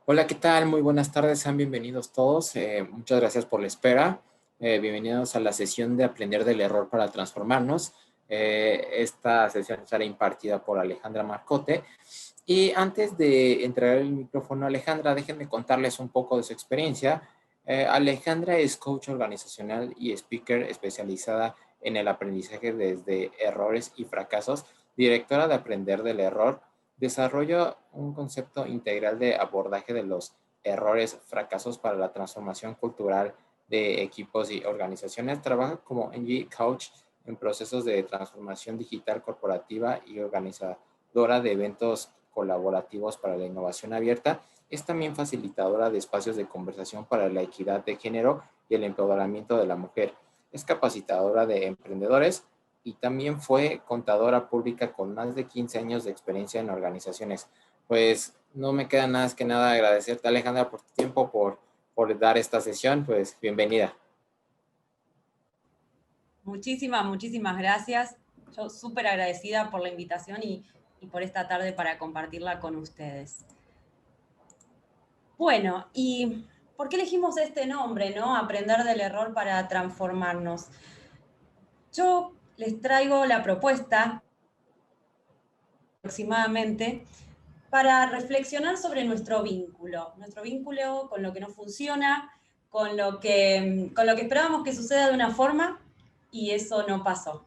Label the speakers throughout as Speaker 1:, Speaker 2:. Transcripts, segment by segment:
Speaker 1: Hola, ¿qué tal? Muy buenas tardes, sean bienvenidos todos. Muchas gracias por la espera. Bienvenidos a la sesión de Aprender del Error para Transformarnos. Esta sesión será impartida por Alejandra Marcote. Y antes de entregar el micrófono a Alejandra, déjenme contarles un poco de su experiencia. Alejandra es coach organizacional y speaker especializada en el aprendizaje desde errores y fracasos, directora de Aprender del Error. Desarrolla un concepto integral de abordaje de los errores, fracasos para la transformación cultural de equipos y organizaciones. Trabaja como NG Coach en procesos de transformación digital corporativa y organizadora de eventos colaborativos para la innovación abierta. Es también facilitadora de espacios de conversación para la equidad de género y el empoderamiento de la mujer. Es capacitadora de emprendedores y también fue contadora pública con más de 15 años de experiencia en organizaciones. Pues no me queda más que nada agradecerte, Alejandra, por tu tiempo, por dar esta sesión. Pues bienvenida.
Speaker 2: Muchísimas gracias. Yo súper agradecida por la invitación y por esta tarde para compartirla con ustedes. Bueno, ¿y por qué elegimos este nombre, no? Aprender del error para transformarnos. Yo les traigo la propuesta aproximadamente para reflexionar sobre nuestro vínculo con lo que no funciona, con lo que esperábamos que suceda de una forma y eso no pasó,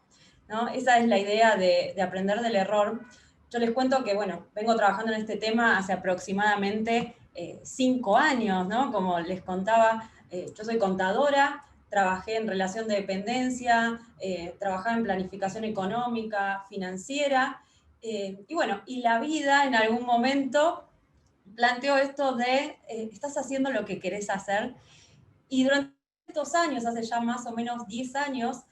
Speaker 2: ¿no? Esa es la idea de aprender del error. Yo les cuento que, bueno, vengo trabajando en este tema hace aproximadamente 5 años, ¿no? Como les contaba, yo soy contadora, trabajé en relación de dependencia, trabajaba en planificación económica, financiera, y bueno, y la vida en algún momento planteó esto de, estás haciendo lo que querés hacer. Y durante estos años, hace ya más o menos 10 años,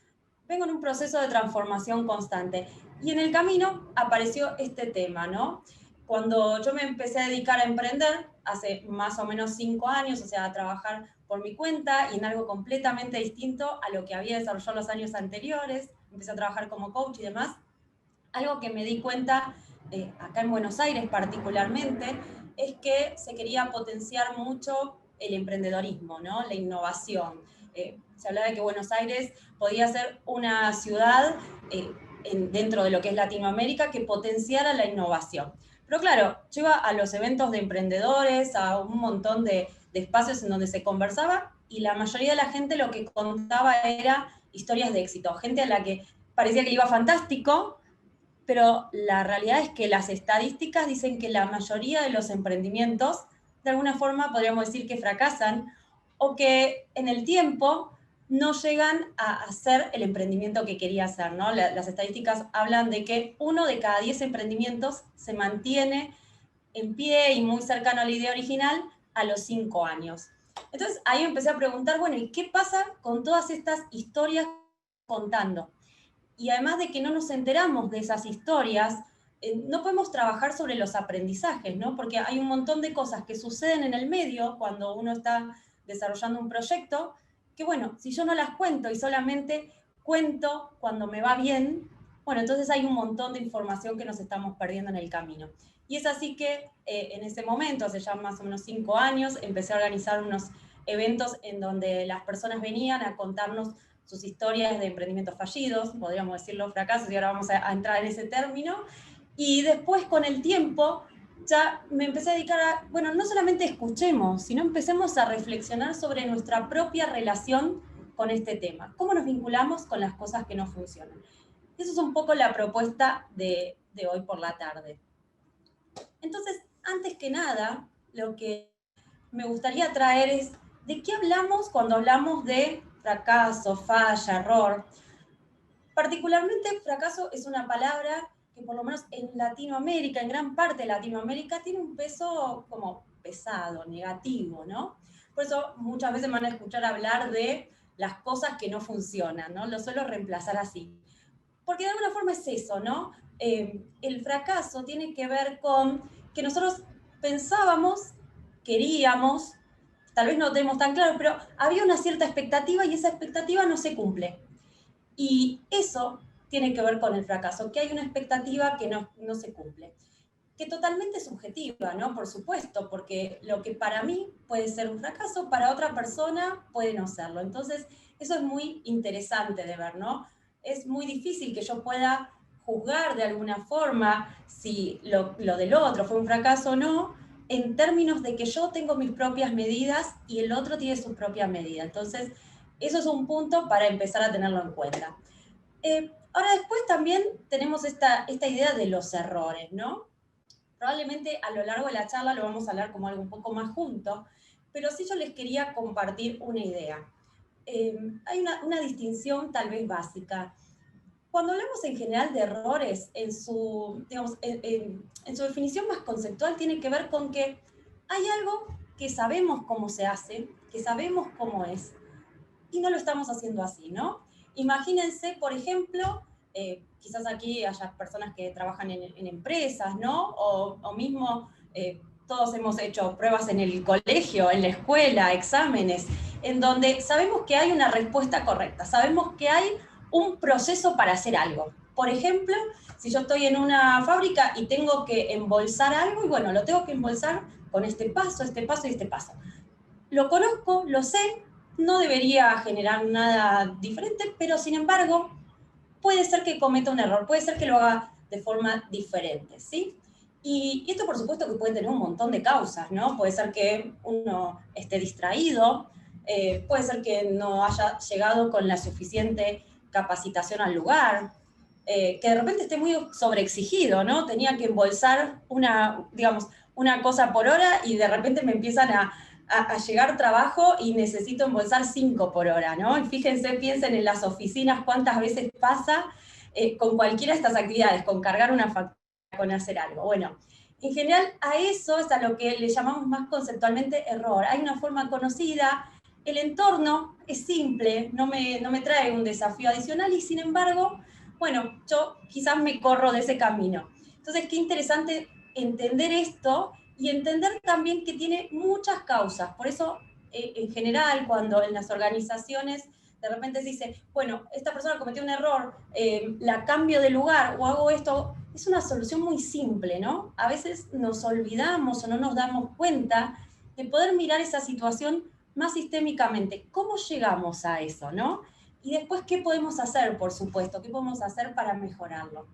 Speaker 2: vengo en un proceso de transformación constante. Y en el camino apareció este tema, ¿no? Cuando yo me empecé a dedicar a emprender, hace más o menos 5 años, o sea, a trabajar por mi cuenta y en algo completamente distinto a lo que había desarrollado los años anteriores, empecé a trabajar como coach y demás, algo que me di cuenta, acá en Buenos Aires particularmente, es que se quería potenciar mucho el emprendedorismo, ¿no? La innovación. Se hablaba de que Buenos Aires podía ser una ciudad dentro de lo que es Latinoamérica que potenciara la innovación. Pero claro, yo iba a los eventos de emprendedores, a un montón de espacios en donde se conversaba y la mayoría de la gente lo que contaba era historias de éxito, gente a la que parecía que le iba fantástico, pero la realidad es que las estadísticas dicen que la mayoría de los emprendimientos, de alguna forma podríamos decir que fracasan o que en el tiempo no llegan a hacer el emprendimiento que quería hacer, ¿no? Las estadísticas hablan de que 1 de cada 10 emprendimientos se mantiene en pie y muy cercano a la idea original a los 5 años. Entonces ahí empecé a preguntar, bueno, ¿y qué pasa con todas estas historias contando? Y además de que no nos enteramos de esas historias, no podemos trabajar sobre los aprendizajes, ¿no? Porque hay un montón de cosas que suceden en el medio cuando uno está desarrollando un proyecto, que bueno, si yo no las cuento y solamente cuento cuando me va bien, bueno, entonces hay un montón de información que nos estamos perdiendo en el camino. Y es así que en ese momento, hace ya más o menos 5 años, empecé a organizar unos eventos en donde las personas venían a contarnos sus historias de emprendimientos fallidos, podríamos decirlo fracasos, y ahora vamos a entrar en ese término. Y después, con el tiempo, ya me empecé a dedicar a, bueno, no solamente escuchemos, sino empecemos a reflexionar sobre nuestra propia relación con este tema. ¿Cómo nos vinculamos con las cosas que no funcionan? Eso es un poco la propuesta de hoy por la tarde. Entonces, antes que nada, lo que me gustaría traer es, ¿de qué hablamos cuando hablamos de fracaso, falla, error? Particularmente, fracaso es una palabra que por lo menos en Latinoamérica, en gran parte de Latinoamérica, tiene un peso como pesado, negativo, ¿no? Por eso muchas veces me van a escuchar hablar de las cosas que no funcionan, ¿no? Lo suelo reemplazar así. Porque de alguna forma es eso, ¿no? El fracaso tiene que ver con que nosotros pensábamos, queríamos, tal vez no lo tenemos tan claro, pero había una cierta expectativa y esa expectativa no se cumple. Y eso tiene que ver con el fracaso, que hay una expectativa que no se cumple. que totalmente subjetiva, ¿no? Por supuesto, porque lo que para mí puede ser un fracaso, para otra persona puede no serlo. Entonces, eso es muy interesante de ver, ¿no? Es muy difícil que yo pueda juzgar de alguna forma si lo del otro fue un fracaso o no, en términos de que yo tengo mis propias medidas y el otro tiene su propia medida. Entonces, eso es un punto para empezar a tenerlo en cuenta. Ahora después también tenemos esta idea de los errores, ¿no? Probablemente a lo largo de la charla lo vamos a hablar como algo un poco más junto, pero sí yo les quería compartir una idea. Hay una distinción tal vez básica. Cuando hablamos en general de errores, digamos, en su definición más conceptual tiene que ver con que hay algo que sabemos cómo se hace, que sabemos cómo es, y no lo estamos haciendo así, ¿no? Imagínense, por ejemplo, quizás aquí haya personas que trabajan en empresas, ¿no? O mismo todos hemos hecho pruebas en el colegio, en la escuela, exámenes, en donde sabemos que hay una respuesta correcta, sabemos que hay un proceso para hacer algo. Por ejemplo, si yo estoy en una fábrica y tengo que embolsar algo, y bueno, lo tengo que embolsar con este paso y este paso. Lo conozco, lo sé, no debería generar nada diferente, pero sin embargo, puede ser que cometa un error, puede ser que lo haga de forma diferente, ¿sí? Y esto, por supuesto, que puede tener un montón de causas, ¿no? Puede ser que uno esté distraído, puede ser que no haya llegado con la suficiente capacitación al lugar, que de repente esté muy sobreexigido, ¿no? Tenía que embolsar digamos, una cosa por hora y de repente me empiezan a llegar trabajo y necesito embolsar 5 por hora, ¿no? Y fíjense, piensen en las oficinas cuántas veces pasa con cualquiera de estas actividades, con cargar una factura, con hacer algo. Bueno, en general a eso es a lo que le llamamos más conceptualmente error. Hay una forma conocida, el entorno es simple, no me trae un desafío adicional y sin embargo, bueno, yo quizás me corro de ese camino. Entonces, qué interesante entender esto y entender también que tiene muchas causas. Por eso, en general, cuando en las organizaciones de repente se dice, bueno, esta persona cometió un error, la cambio de lugar o hago esto, es una solución muy simple, ¿no? A veces nos olvidamos o no nos damos cuenta de poder mirar esa situación más sistémicamente. ¿Cómo llegamos a eso, no? Y después, ¿qué podemos hacer, por supuesto? ¿Qué podemos hacer para mejorarlo?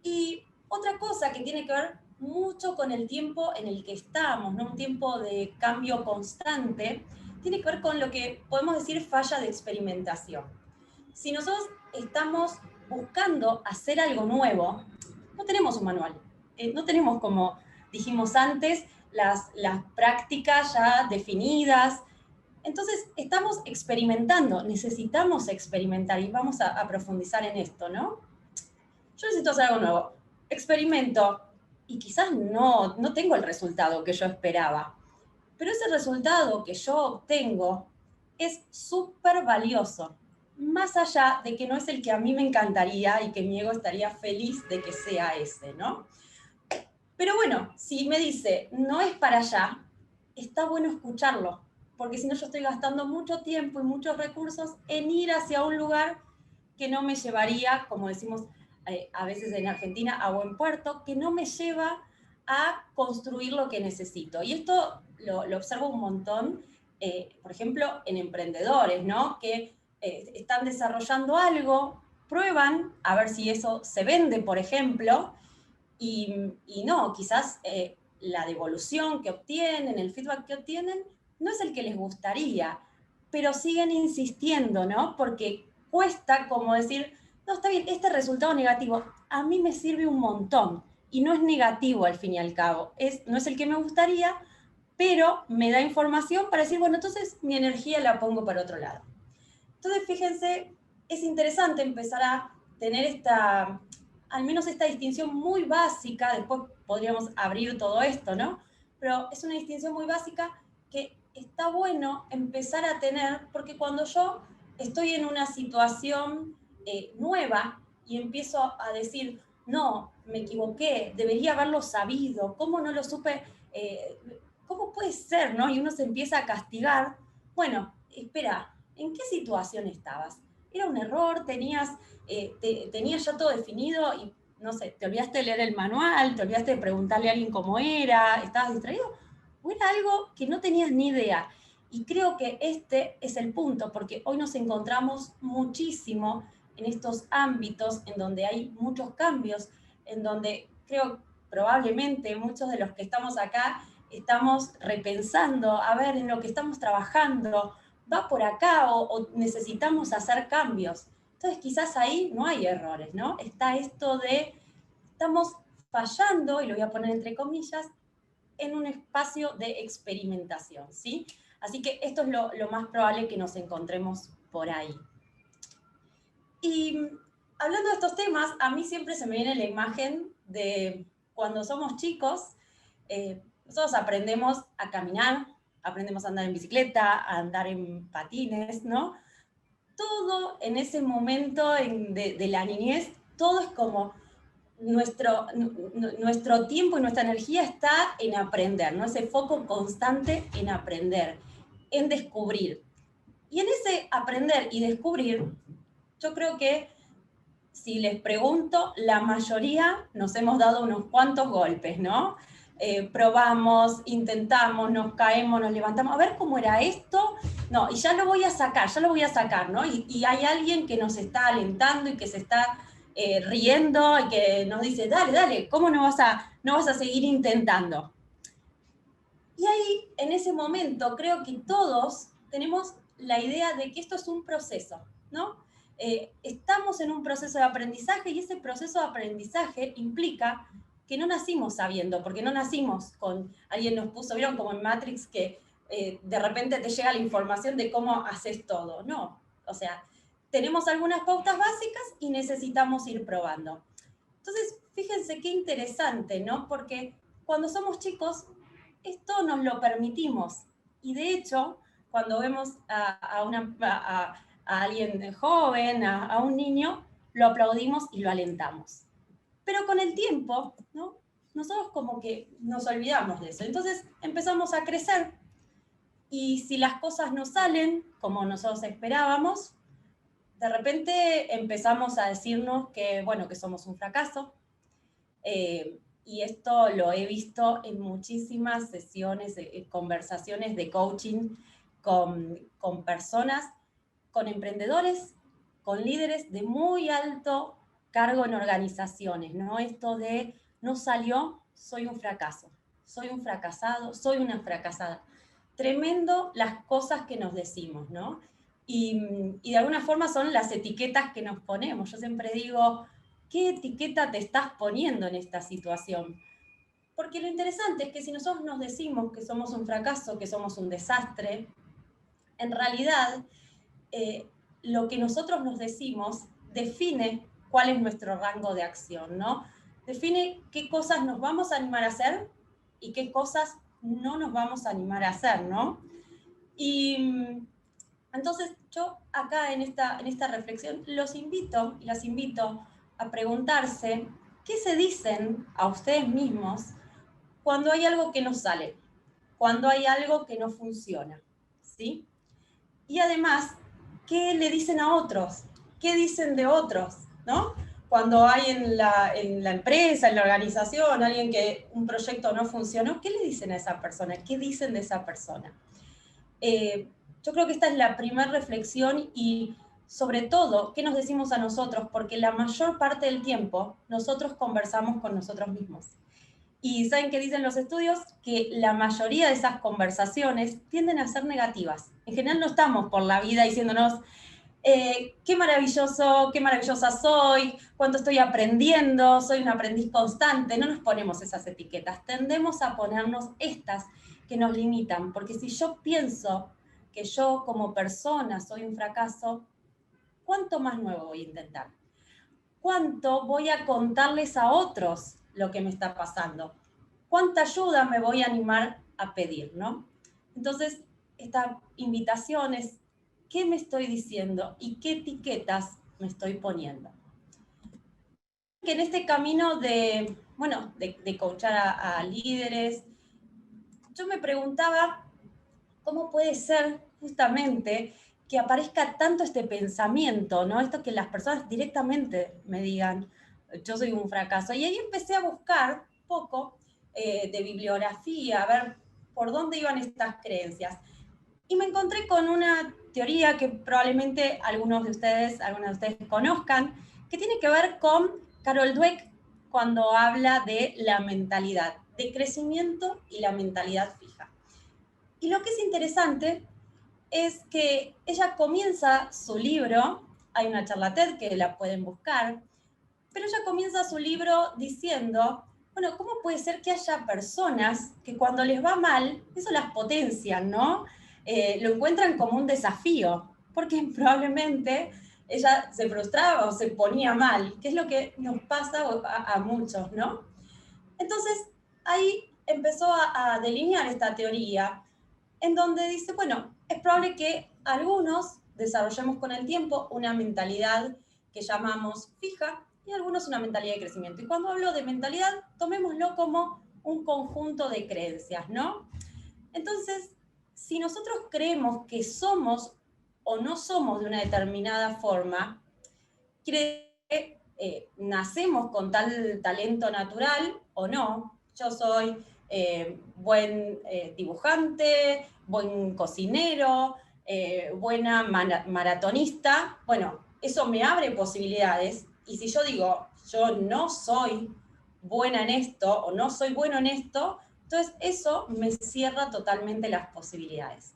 Speaker 2: Y otra cosa que tiene que ver mucho con el tiempo en el que estamos, ¿no? Un tiempo de cambio constante, tiene que ver con lo que podemos decir falla de experimentación. Si nosotros estamos buscando hacer algo nuevo, no tenemos un manual, no tenemos, como dijimos antes, las prácticas ya definidas. Entonces, estamos experimentando, necesitamos experimentar y vamos a profundizar en esto, ¿no? Yo necesito hacer algo nuevo, experimento y quizás no tengo el resultado que yo esperaba, pero ese resultado que yo obtengo es súper valioso, más allá de que no es el que a mí me encantaría y que mi ego estaría feliz de que sea ese, ¿no? Pero bueno, si me dice, no es para allá, está bueno escucharlo, porque si no yo estoy gastando mucho tiempo y muchos recursos en ir hacia un lugar que no me llevaría, como decimos a veces en Argentina, a buen puerto, que no me lleva a construir lo que necesito. Y esto lo observo un montón, por ejemplo, en emprendedores, ¿no? Que están desarrollando algo, prueban a ver si eso se vende, por ejemplo, y no, quizás la devolución que obtienen, el feedback que obtienen, no es el que les gustaría, pero siguen insistiendo, ¿no? Porque cuesta como decir, no, está bien, este resultado negativo a mí me sirve un montón y no es negativo al fin y al cabo, no es el que me gustaría, pero me da información para decir, bueno, entonces mi energía la pongo para otro lado. Entonces, fíjense, es interesante empezar a tener al menos esta distinción muy básica, después podríamos abrir todo esto, ¿no? Pero es una distinción muy básica que está bueno empezar a tener, porque cuando yo estoy en una situación nueva y empiezo a decir, no, me equivoqué, debería haberlo sabido, ¿cómo no lo supe? ¿Cómo puede ser, no? Y uno se empieza a castigar. Bueno, espera, ¿en qué situación estabas? ¿Era un error? ¿Tenías ya todo definido? Y no sé, te olvidaste de leer el manual, te olvidaste de preguntarle a alguien cómo era, estabas distraído, o era algo que no tenías ni idea. Y creo que este es el punto, porque hoy nos encontramos muchísimo en estos ámbitos en donde hay muchos cambios, en donde creo probablemente muchos de los que estamos acá estamos repensando, a ver, en lo que estamos trabajando, va por acá o necesitamos hacer cambios. Entonces quizás ahí no hay errores, ¿no? Está esto de, estamos fallando, y lo voy a poner entre comillas, en un espacio de experimentación, ¿sí? Así que esto es lo más probable que nos encontremos por ahí. Y hablando de estos temas, a mí siempre se me viene la imagen de cuando somos chicos, nosotros aprendemos a caminar, aprendemos a andar en bicicleta, a andar en patines, ¿no? Todo en ese momento de la niñez, todo es como nuestro tiempo y nuestra energía está en aprender, ¿no? Ese foco constante en aprender, en descubrir. Y en ese aprender y descubrir, yo creo que si les pregunto, la mayoría nos hemos dado unos cuantos golpes, ¿no? Probamos, intentamos, nos caemos, nos levantamos, a ver cómo era esto, no, y ya lo voy a sacar, ¿no? Y hay alguien que nos está alentando y que se está riendo y que nos dice, dale, dale, ¿cómo no vas a seguir intentando? Y ahí, en ese momento, creo que todos tenemos la idea de que esto es un proceso, ¿no? Estamos en un proceso de aprendizaje y ese proceso de aprendizaje implica que no nacimos sabiendo, porque no nacimos con, alguien nos puso, vieron como en Matrix que de repente te llega la información de cómo haces todo, no, o sea, tenemos algunas pautas básicas y necesitamos ir probando. Entonces, fíjense qué interesante, ¿no? Porque cuando somos chicos, esto nos lo permitimos. Y de hecho, cuando vemos a alguien joven, a un niño, lo aplaudimos y lo alentamos. Pero con el tiempo, ¿no? Nosotros como que nos olvidamos de eso. Entonces empezamos a crecer y si las cosas no salen como nosotros esperábamos, de repente empezamos a decirnos que, bueno, que somos un fracaso. Y esto lo he visto en muchísimas sesiones, conversaciones de coaching con personas, con emprendedores, con líderes de muy alto cargo en organizaciones, ¿no? Esto de no salió, soy un fracaso, soy un fracasado, soy una fracasada. Tremendo las cosas que nos decimos, ¿no? Y de alguna forma son las etiquetas que nos ponemos. Yo siempre digo, ¿qué etiqueta te estás poniendo en esta situación? Porque lo interesante es que si nosotros nos decimos que somos un fracaso, que somos un desastre, en realidad lo que nosotros nos decimos define cuál es nuestro rango de acción, ¿no? Define qué cosas nos vamos a animar a hacer y qué cosas no nos vamos a animar a hacer, ¿no? Y entonces yo acá en esta reflexión los invito y las invito a preguntarse qué se dicen a ustedes mismos cuando hay algo que no sale, cuando hay algo que no funciona, ¿sí? Y además, ¿qué le dicen a otros? ¿Qué dicen de otros? ¿No? Cuando hay en la empresa, en la organización, alguien que un proyecto no funcionó, ¿qué le dicen a esa persona? ¿Qué dicen de esa persona? Yo creo que esta es la primera reflexión y sobre todo, ¿qué nos decimos a nosotros? Porque la mayor parte del tiempo nosotros conversamos con nosotros mismos. Y ¿saben qué dicen los estudios? Que la mayoría de esas conversaciones tienden a ser negativas. En general no estamos por la vida diciéndonos, qué maravilloso, qué maravillosa soy, cuánto estoy aprendiendo, soy un aprendiz constante. No nos ponemos esas etiquetas, tendemos a ponernos estas que nos limitan, porque si yo pienso que yo como persona soy un fracaso, ¿cuánto más nuevo voy a intentar? ¿Cuánto voy a contarles a otros lo que me está pasando? ¿Cuánta ayuda me voy a animar a pedir, ¿no? Entonces, esta invitación es, ¿qué me estoy diciendo y qué etiquetas me estoy poniendo? Que en este camino de coachar a líderes, yo me preguntaba cómo puede ser justamente que aparezca tanto este pensamiento, ¿no? Esto que las personas directamente me digan, yo soy un fracaso. Y ahí empecé a buscar un poco de bibliografía, a ver por dónde iban estas creencias. Y me encontré con una teoría que probablemente algunas de ustedes conozcan, que tiene que ver con Carol Dweck cuando habla de la mentalidad, de crecimiento y la mentalidad fija. Y lo que es interesante es que ella comienza su libro, hay una charla TED que la pueden buscar, pero ella comienza su libro diciendo, bueno, ¿cómo puede ser que haya personas que cuando les va mal, eso las potencian, ¿no? Lo encuentran como un desafío, porque probablemente ella se frustraba o se ponía mal, que es lo que nos pasa a muchos, ¿no? Entonces, ahí empezó a delinear esta teoría, en donde dice, bueno, es probable que algunos desarrollemos con el tiempo una mentalidad que llamamos fija y algunos una mentalidad de crecimiento. Y cuando hablo de mentalidad, tomémoslo como un conjunto de creencias, ¿no? Entonces, si nosotros creemos que somos o no somos de una determinada forma, quiere decir que nacemos con tal talento natural o no. Yo soy buen dibujante, buen cocinero, buena maratonista. Bueno, eso me abre posibilidades. Y si yo digo, yo no soy buena en esto o no soy bueno en esto, entonces eso me cierra totalmente las posibilidades.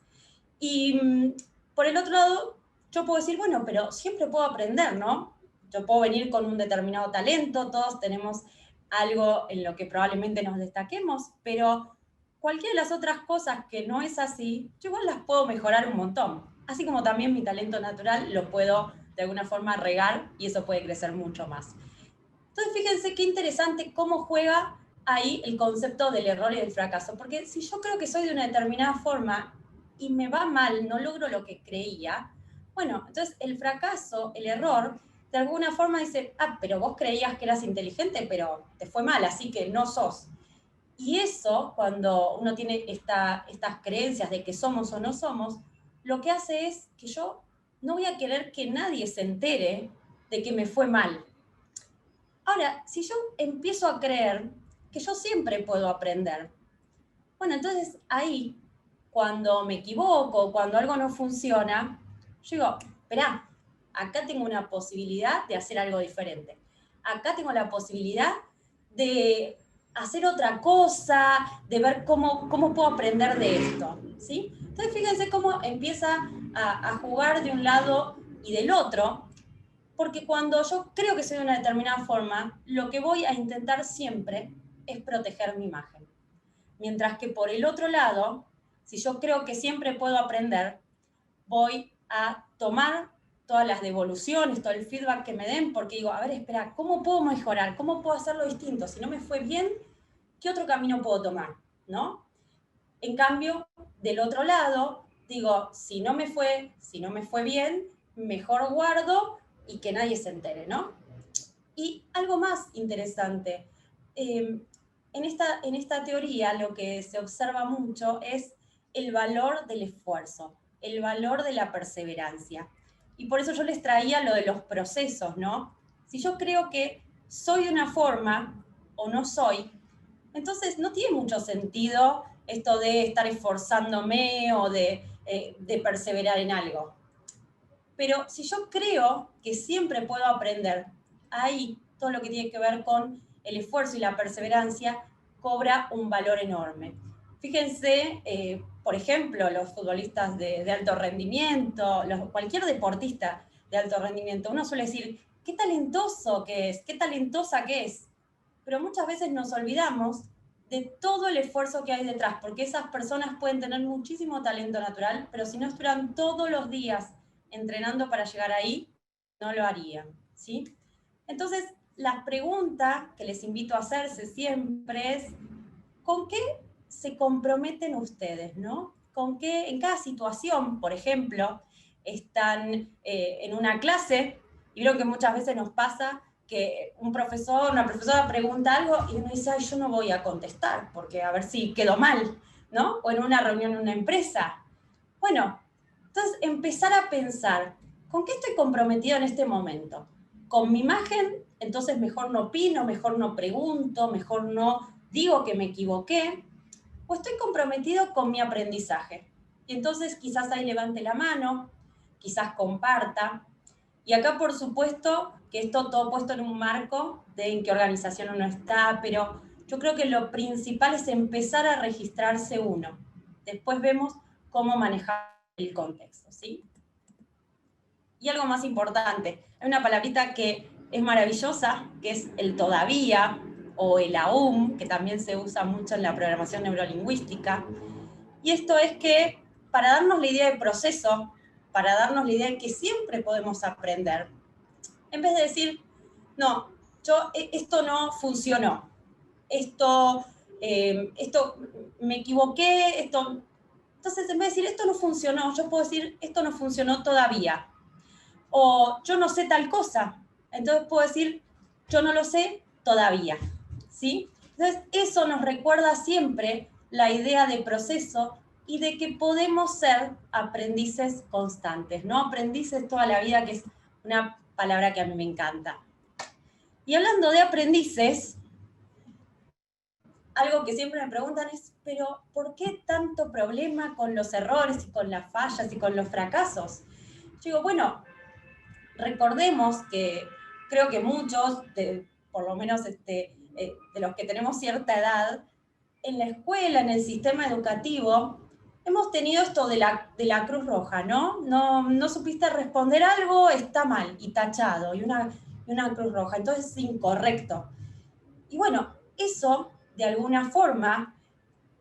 Speaker 2: Y por el otro lado, yo puedo decir, bueno, pero siempre puedo aprender, ¿no? Yo puedo venir con un determinado talento, todos tenemos algo en lo que probablemente nos destaquemos, pero cualquiera de las otras cosas que no es así, yo igual las puedo mejorar un montón. Así como también mi talento natural lo puedo de alguna forma regar y eso puede crecer mucho más. Entonces, fíjense qué interesante cómo juega ahí el concepto del error y del fracaso, porque si yo creo que soy de una determinada forma y me va mal, no logro lo que creía, bueno, entonces el fracaso, el error, de alguna forma dice, ah, pero vos creías que eras inteligente, pero te fue mal, así que no sos. Y eso, cuando uno tiene estas creencias de que somos o no somos, lo que hace es que yo no voy a querer que nadie se entere de que me fue mal. Ahora, si yo empiezo a creer que yo siempre puedo aprender, bueno, entonces ahí, cuando me equivoco, cuando algo no funciona, yo digo, esperá, acá tengo una posibilidad de hacer algo diferente. Acá tengo la posibilidad de hacer otra cosa, de ver cómo puedo aprender de esto, ¿sí? Entonces fíjense cómo empieza a jugar de un lado y del otro, porque cuando yo creo que soy de una determinada forma, lo que voy a intentar siempre es proteger mi imagen. Mientras que por el otro lado, si yo creo que siempre puedo aprender, voy a tomar todas las devoluciones, todo el feedback que me den, porque digo, a ver, espera, ¿cómo puedo mejorar? ¿Cómo puedo hacerlo distinto? Si no me fue bien, ¿qué otro camino puedo tomar? ¿No? En cambio, del otro lado, digo, si no me fue bien, mejor guardo y que nadie se entere, ¿no? Y algo más interesante, en esta teoría lo que se observa mucho es el valor del esfuerzo, el valor de la perseverancia. Y por eso yo les traía lo de los procesos, ¿no? Si yo creo que soy de una forma o no soy, entonces no tiene mucho sentido esto de estar esforzándome o de perseverar en algo. Pero si yo creo que siempre puedo aprender, ahí todo lo que tiene que ver con el esfuerzo y la perseverancia cobra un valor enorme. Fíjense, por ejemplo, los futbolistas de alto rendimiento, cualquier deportista de alto rendimiento, uno suele decir, qué talentoso que es, qué talentosa que es. Pero muchas veces nos olvidamos de todo el esfuerzo que hay detrás, porque esas personas pueden tener muchísimo talento natural, pero si no estuvieran todos los días entrenando para llegar ahí, no lo harían, ¿sí? Entonces, la pregunta que les invito a hacerse siempre es, ¿con qué se comprometen ustedes, no? ¿Con qué en cada situación, por ejemplo, están en una clase, y creo que muchas veces nos pasa que un profesor, una profesora pregunta algo y uno dice, ay, yo no voy a contestar, porque a ver si quedó mal, ¿no? O en una reunión en una empresa. Bueno, entonces empezar a pensar, ¿con qué estoy comprometido en este momento? ¿Con mi imagen entonces mejor no opino, mejor no pregunto, mejor no digo que me equivoqué, o estoy comprometido con mi aprendizaje. Y entonces quizás ahí levante la mano, quizás comparta. Y acá, por supuesto, que esto todo puesto en un marco de en qué organización uno está, pero yo creo que lo principal es empezar a registrarse uno. Después vemos cómo manejar el contexto, ¿sí? Y algo más importante, hay una palabrita que es maravillosa, que es el todavía, o el aún, que también se usa mucho en la programación neurolingüística. Y esto es que para darnos la idea de proceso, para darnos la idea de que siempre podemos aprender, en vez de decir, no, esto no funcionó, esto me equivoqué, entonces en vez de decir esto no funcionó, yo puedo decir esto no funcionó todavía, o yo no sé tal cosa, entonces puedo decir yo no lo sé todavía, ¿sí? Entonces eso nos recuerda siempre la idea de proceso y de que podemos ser aprendices constantes, no aprendices toda la vida, que es una palabra que a mí me encanta. Y hablando de aprendices, algo que siempre me preguntan es, pero ¿por qué tanto problema con los errores y con las fallas y con los fracasos? Yo digo, bueno, recordemos que creo que muchos, por lo menos de los que tenemos cierta edad, en la escuela, en el sistema educativo, hemos tenido esto de la Cruz Roja, ¿no? No supiste responder algo, está mal, y tachado, y una Cruz Roja, entonces es incorrecto. Y bueno, eso, de alguna forma,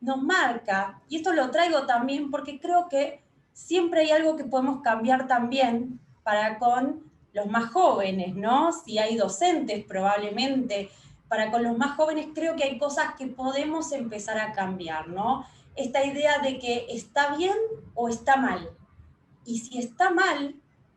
Speaker 2: nos marca, y esto lo traigo también porque creo que siempre hay algo que podemos cambiar también para con los más jóvenes, ¿no? Si hay docentes, probablemente, para con los más jóvenes creo que hay cosas que podemos empezar a cambiar, ¿no? Esta idea de que está bien o está mal. Y si está mal,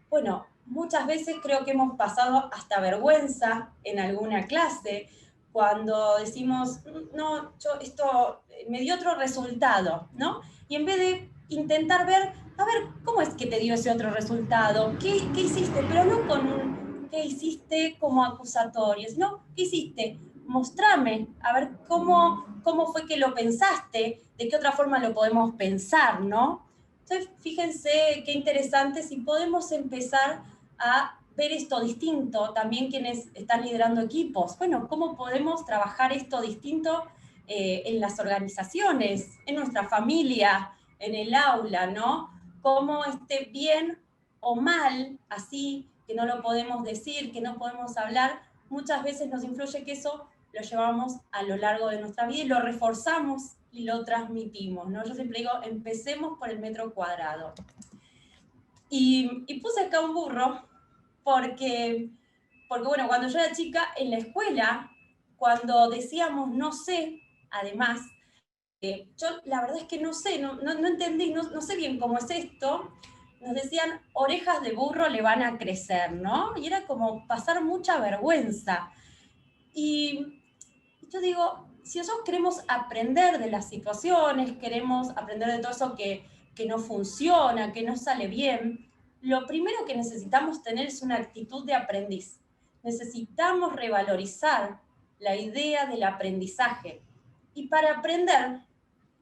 Speaker 2: bueno, muchas veces creo que hemos pasado hasta vergüenza en alguna clase, cuando decimos, no, esto me dio otro resultado, ¿no? Y en vez de intentar ver, a ver, ¿cómo es que te dio ese otro resultado? ¿Qué hiciste? Pero no con un ¿qué hiciste como acusatorio? Sino, ¿qué hiciste? Mostrame, a ver cómo fue que lo pensaste, de qué otra forma lo podemos pensar, ¿no? Entonces, fíjense qué interesante si podemos empezar a ver esto distinto, también quienes están liderando equipos. Bueno, ¿cómo podemos trabajar esto distinto en las organizaciones, en nuestra familia, en el aula, ¿no? Cómo esté bien o mal, así que no lo podemos decir, que no podemos hablar, muchas veces nos influye que eso lo llevamos a lo largo de nuestra vida y lo reforzamos y lo transmitimos, ¿no? Yo siempre digo, empecemos por el metro cuadrado. Y puse acá un burro porque, bueno, cuando yo era chica, en la escuela, cuando decíamos no sé, además, yo la verdad es que no sé, no entendí, no sé bien cómo es esto, nos decían orejas de burro le van a crecer, ¿no? Y era como pasar mucha vergüenza. Y yo digo, si nosotros queremos aprender de las situaciones, queremos aprender de todo eso que no funciona, que no sale bien, lo primero que necesitamos tener es una actitud de aprendiz. Necesitamos revalorizar la idea del aprendizaje. Y para aprender,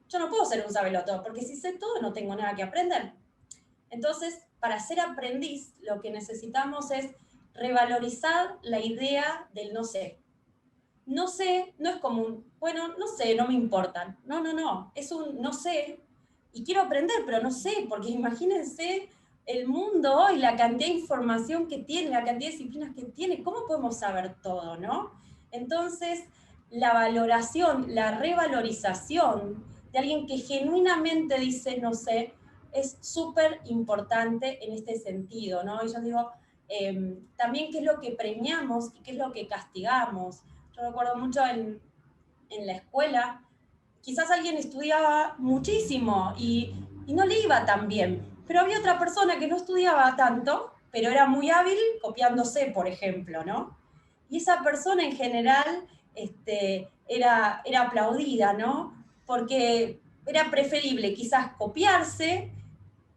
Speaker 2: yo no puedo ser un sabelotodo, porque si sé todo no tengo nada que aprender. Entonces, para ser aprendiz, lo que necesitamos es revalorizar la idea del no sé. No sé, no es como un, bueno, no sé, no me importan. No, es un no sé y quiero aprender, pero no sé, porque imagínense el mundo hoy, la cantidad de información que tiene, la cantidad de disciplinas que tiene, ¿cómo podemos saber todo, no? Entonces, la valoración, la revalorización de alguien que genuinamente dice no sé, es súper importante en este sentido, ¿no? Y yo digo, también qué es lo que premiamos y qué es lo que castigamos. Yo recuerdo mucho en la escuela, quizás alguien estudiaba muchísimo y no le iba tan bien, pero había otra persona que no estudiaba tanto, pero era muy hábil copiándose, por ejemplo, ¿no? Y esa persona en general era aplaudida, ¿no? Porque era preferible quizás copiarse,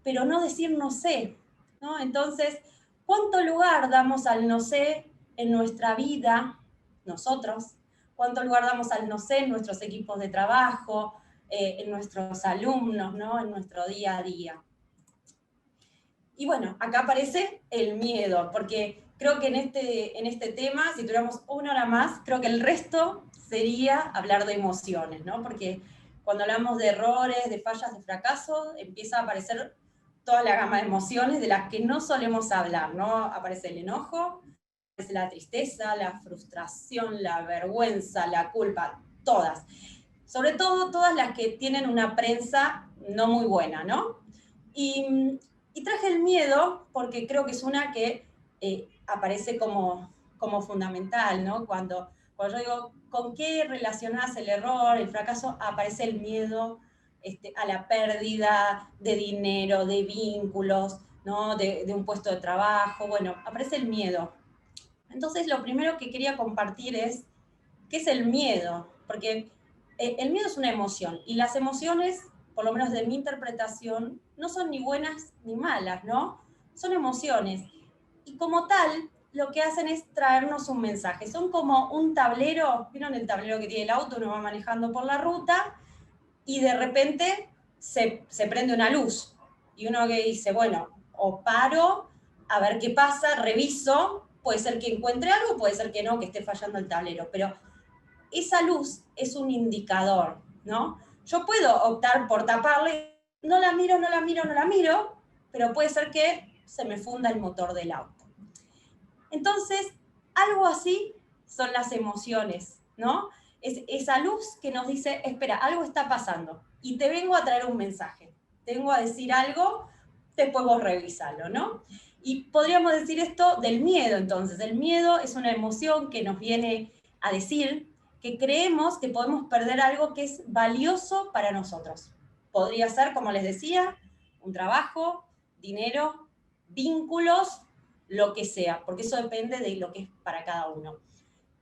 Speaker 2: pero no decir no sé, ¿no? Entonces, ¿cuánto lugar damos al no sé en nuestra vida, nosotros, cuánto lugar damos al no sé, en nuestros equipos de trabajo, en nuestros alumnos, ¿no? En nuestro día a día. Y bueno, acá aparece el miedo, porque creo que en este tema, si tuviéramos una hora más, creo que el resto sería hablar de emociones, ¿no? Porque cuando hablamos de errores, de fallas, de fracasos, empieza a aparecer toda la gama de emociones de las que no solemos hablar, ¿no? Aparece el enojo, aparece la tristeza, la frustración, la vergüenza, la culpa, todas. Sobre todo todas las que tienen una prensa no muy buena, ¿no? Y traje el miedo porque creo que es una que aparece como fundamental, ¿no? Cuando yo digo, ¿con qué relacionás el error, el fracaso? Aparece el miedo a la pérdida de dinero, de vínculos, ¿no? De un puesto de trabajo, bueno, aparece el miedo. Entonces, lo primero que quería compartir es, ¿qué es el miedo? Porque el miedo es una emoción, y las emociones, por lo menos de mi interpretación, no son ni buenas ni malas, ¿no? Son emociones. Y como tal, lo que hacen es traernos un mensaje. Son como un tablero, ¿vieron el tablero que tiene el auto? Uno va manejando por la ruta y de repente se prende una luz. Y uno que dice, bueno, o paro, a ver qué pasa, reviso, puede ser que encuentre algo, puede ser que no, que esté fallando el tablero, pero esa luz es un indicador, ¿no? Yo puedo optar por taparle, no la miro, no la miro, no la miro, pero puede ser que se me funda el motor del auto. Entonces, algo así son las emociones, ¿no? Es esa luz que nos dice, espera, algo está pasando y te vengo a traer un mensaje, te vengo a decir algo, después vos revisalo, ¿no? Y podríamos decir esto del miedo, entonces. El miedo es una emoción que nos viene a decir que creemos que podemos perder algo que es valioso para nosotros. Podría ser, como les decía, un trabajo, dinero, vínculos, lo que sea, porque eso depende de lo que es para cada uno.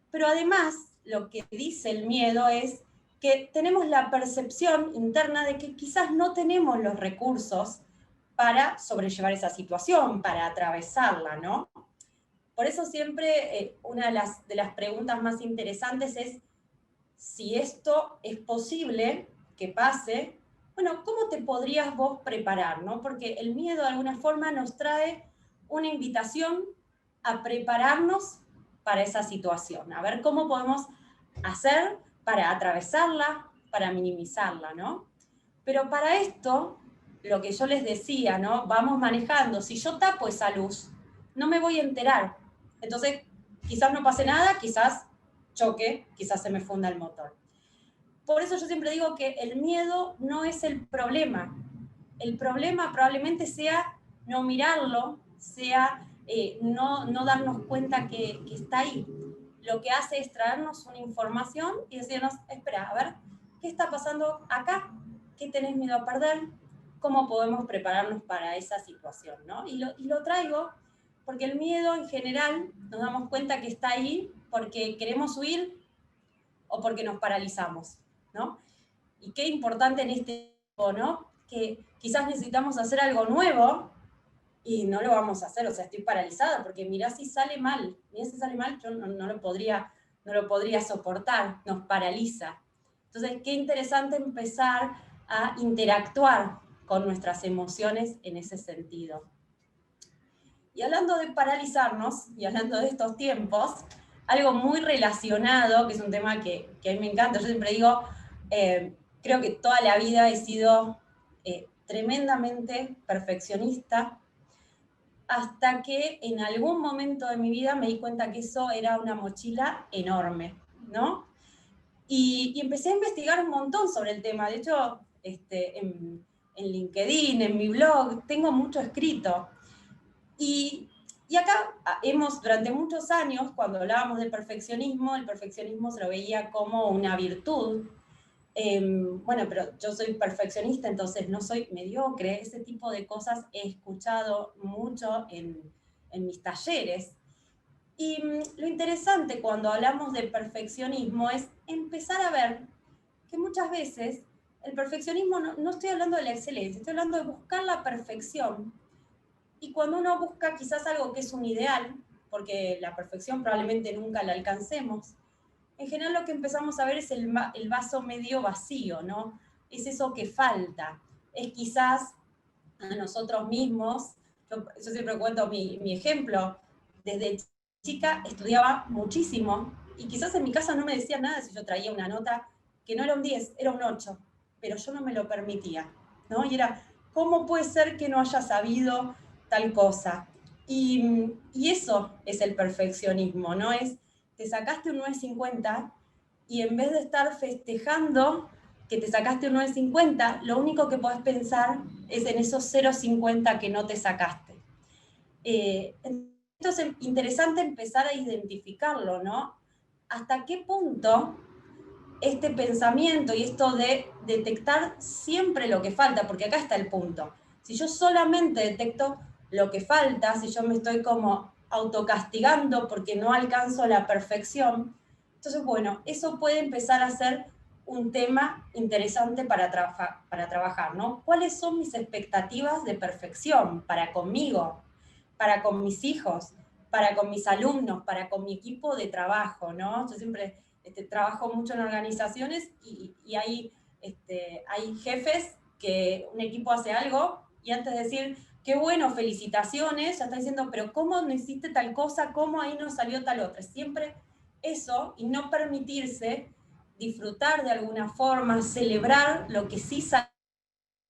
Speaker 2: Pero además, lo que dice el miedo es que tenemos la percepción interna de que quizás no tenemos los recursos para sobrellevar esa situación, para atravesarla, ¿no? Por eso siempre una de las preguntas más interesantes es si esto es posible que pase, bueno, ¿cómo te podrías vos preparar, no? Porque el miedo de alguna forma nos trae una invitación a prepararnos para esa situación, a ver cómo podemos hacer para atravesarla, para minimizarla, ¿no? Pero para esto, lo que yo les decía, ¿no? Vamos manejando, si yo tapo esa luz, no me voy a enterar. Entonces, quizás no pase nada, quizás choque, quizás se me funda el motor. Por eso yo siempre digo que el miedo no es el problema. El problema probablemente sea no mirarlo, sea no darnos cuenta que está ahí. Lo que hace es traernos una información y decirnos, espera, a ver, ¿qué está pasando acá? ¿Qué tenés miedo a perder? ¿Cómo podemos prepararnos para esa situación, ¿no? Y lo traigo porque el miedo en general nos damos cuenta que está ahí porque queremos huir o porque nos paralizamos, ¿no? Y qué importante en este tiempo, ¿no? Que quizás necesitamos hacer algo nuevo y no lo vamos a hacer, o sea, estoy paralizada, porque mirá si sale mal, yo no lo podría soportar, nos paraliza. Entonces, qué interesante empezar a interactuar con nuestras emociones en ese sentido. Y hablando de paralizarnos, y hablando de estos tiempos, algo muy relacionado, que es un tema que a mí me encanta, yo siempre digo, creo que toda la vida he sido tremendamente perfeccionista, hasta que en algún momento de mi vida me di cuenta que eso era una mochila enorme, ¿no? Y empecé a investigar un montón sobre el tema. De hecho, en LinkedIn, en mi blog, tengo mucho escrito. Y acá durante muchos años, cuando hablábamos de perfeccionismo, el perfeccionismo se lo veía como una virtud. Bueno, pero yo soy perfeccionista, entonces no soy mediocre. Ese tipo de cosas he escuchado mucho en mis talleres. Y lo interesante cuando hablamos de perfeccionismo es empezar a ver que muchas veces el perfeccionismo, no estoy hablando de la excelencia, estoy hablando de buscar la perfección. Y cuando uno busca quizás algo que es un ideal, porque la perfección probablemente nunca la alcancemos, en general lo que empezamos a ver es el vaso medio vacío, ¿no? Es eso que falta. Es quizás a nosotros mismos, yo siempre cuento mi ejemplo, desde chica estudiaba muchísimo y quizás en mi casa no me decían nada si yo traía una nota que no era un 10, era un 8, pero yo no me lo permitía, ¿no? Y era, ¿cómo puede ser que no haya sabido tal cosa? Y eso es el perfeccionismo, ¿no? Es, te sacaste un 9,50 y en vez de estar festejando que te sacaste un 9,50, lo único que podés pensar es en esos 0,50 que no te sacaste. Entonces es interesante empezar a identificarlo, ¿no? ¿Hasta qué punto este pensamiento y esto de detectar siempre lo que falta? Porque acá está el punto. Si yo solamente detecto lo que falta, si yo me estoy como autocastigando porque no alcanzo la perfección, entonces, bueno, eso puede empezar a ser un tema interesante para trabajar, ¿no? ¿Cuáles son mis expectativas de perfección para conmigo, para con mis hijos, para con mis alumnos, para con mi equipo de trabajo, ¿no? Yo siempre trabajo mucho en organizaciones y hay jefes que un equipo hace algo y antes de decir, qué bueno, felicitaciones, ya está diciendo, pero ¿cómo no hiciste tal cosa? ¿Cómo ahí no salió tal otra? Siempre eso y no permitirse disfrutar de alguna forma, celebrar lo que sí sale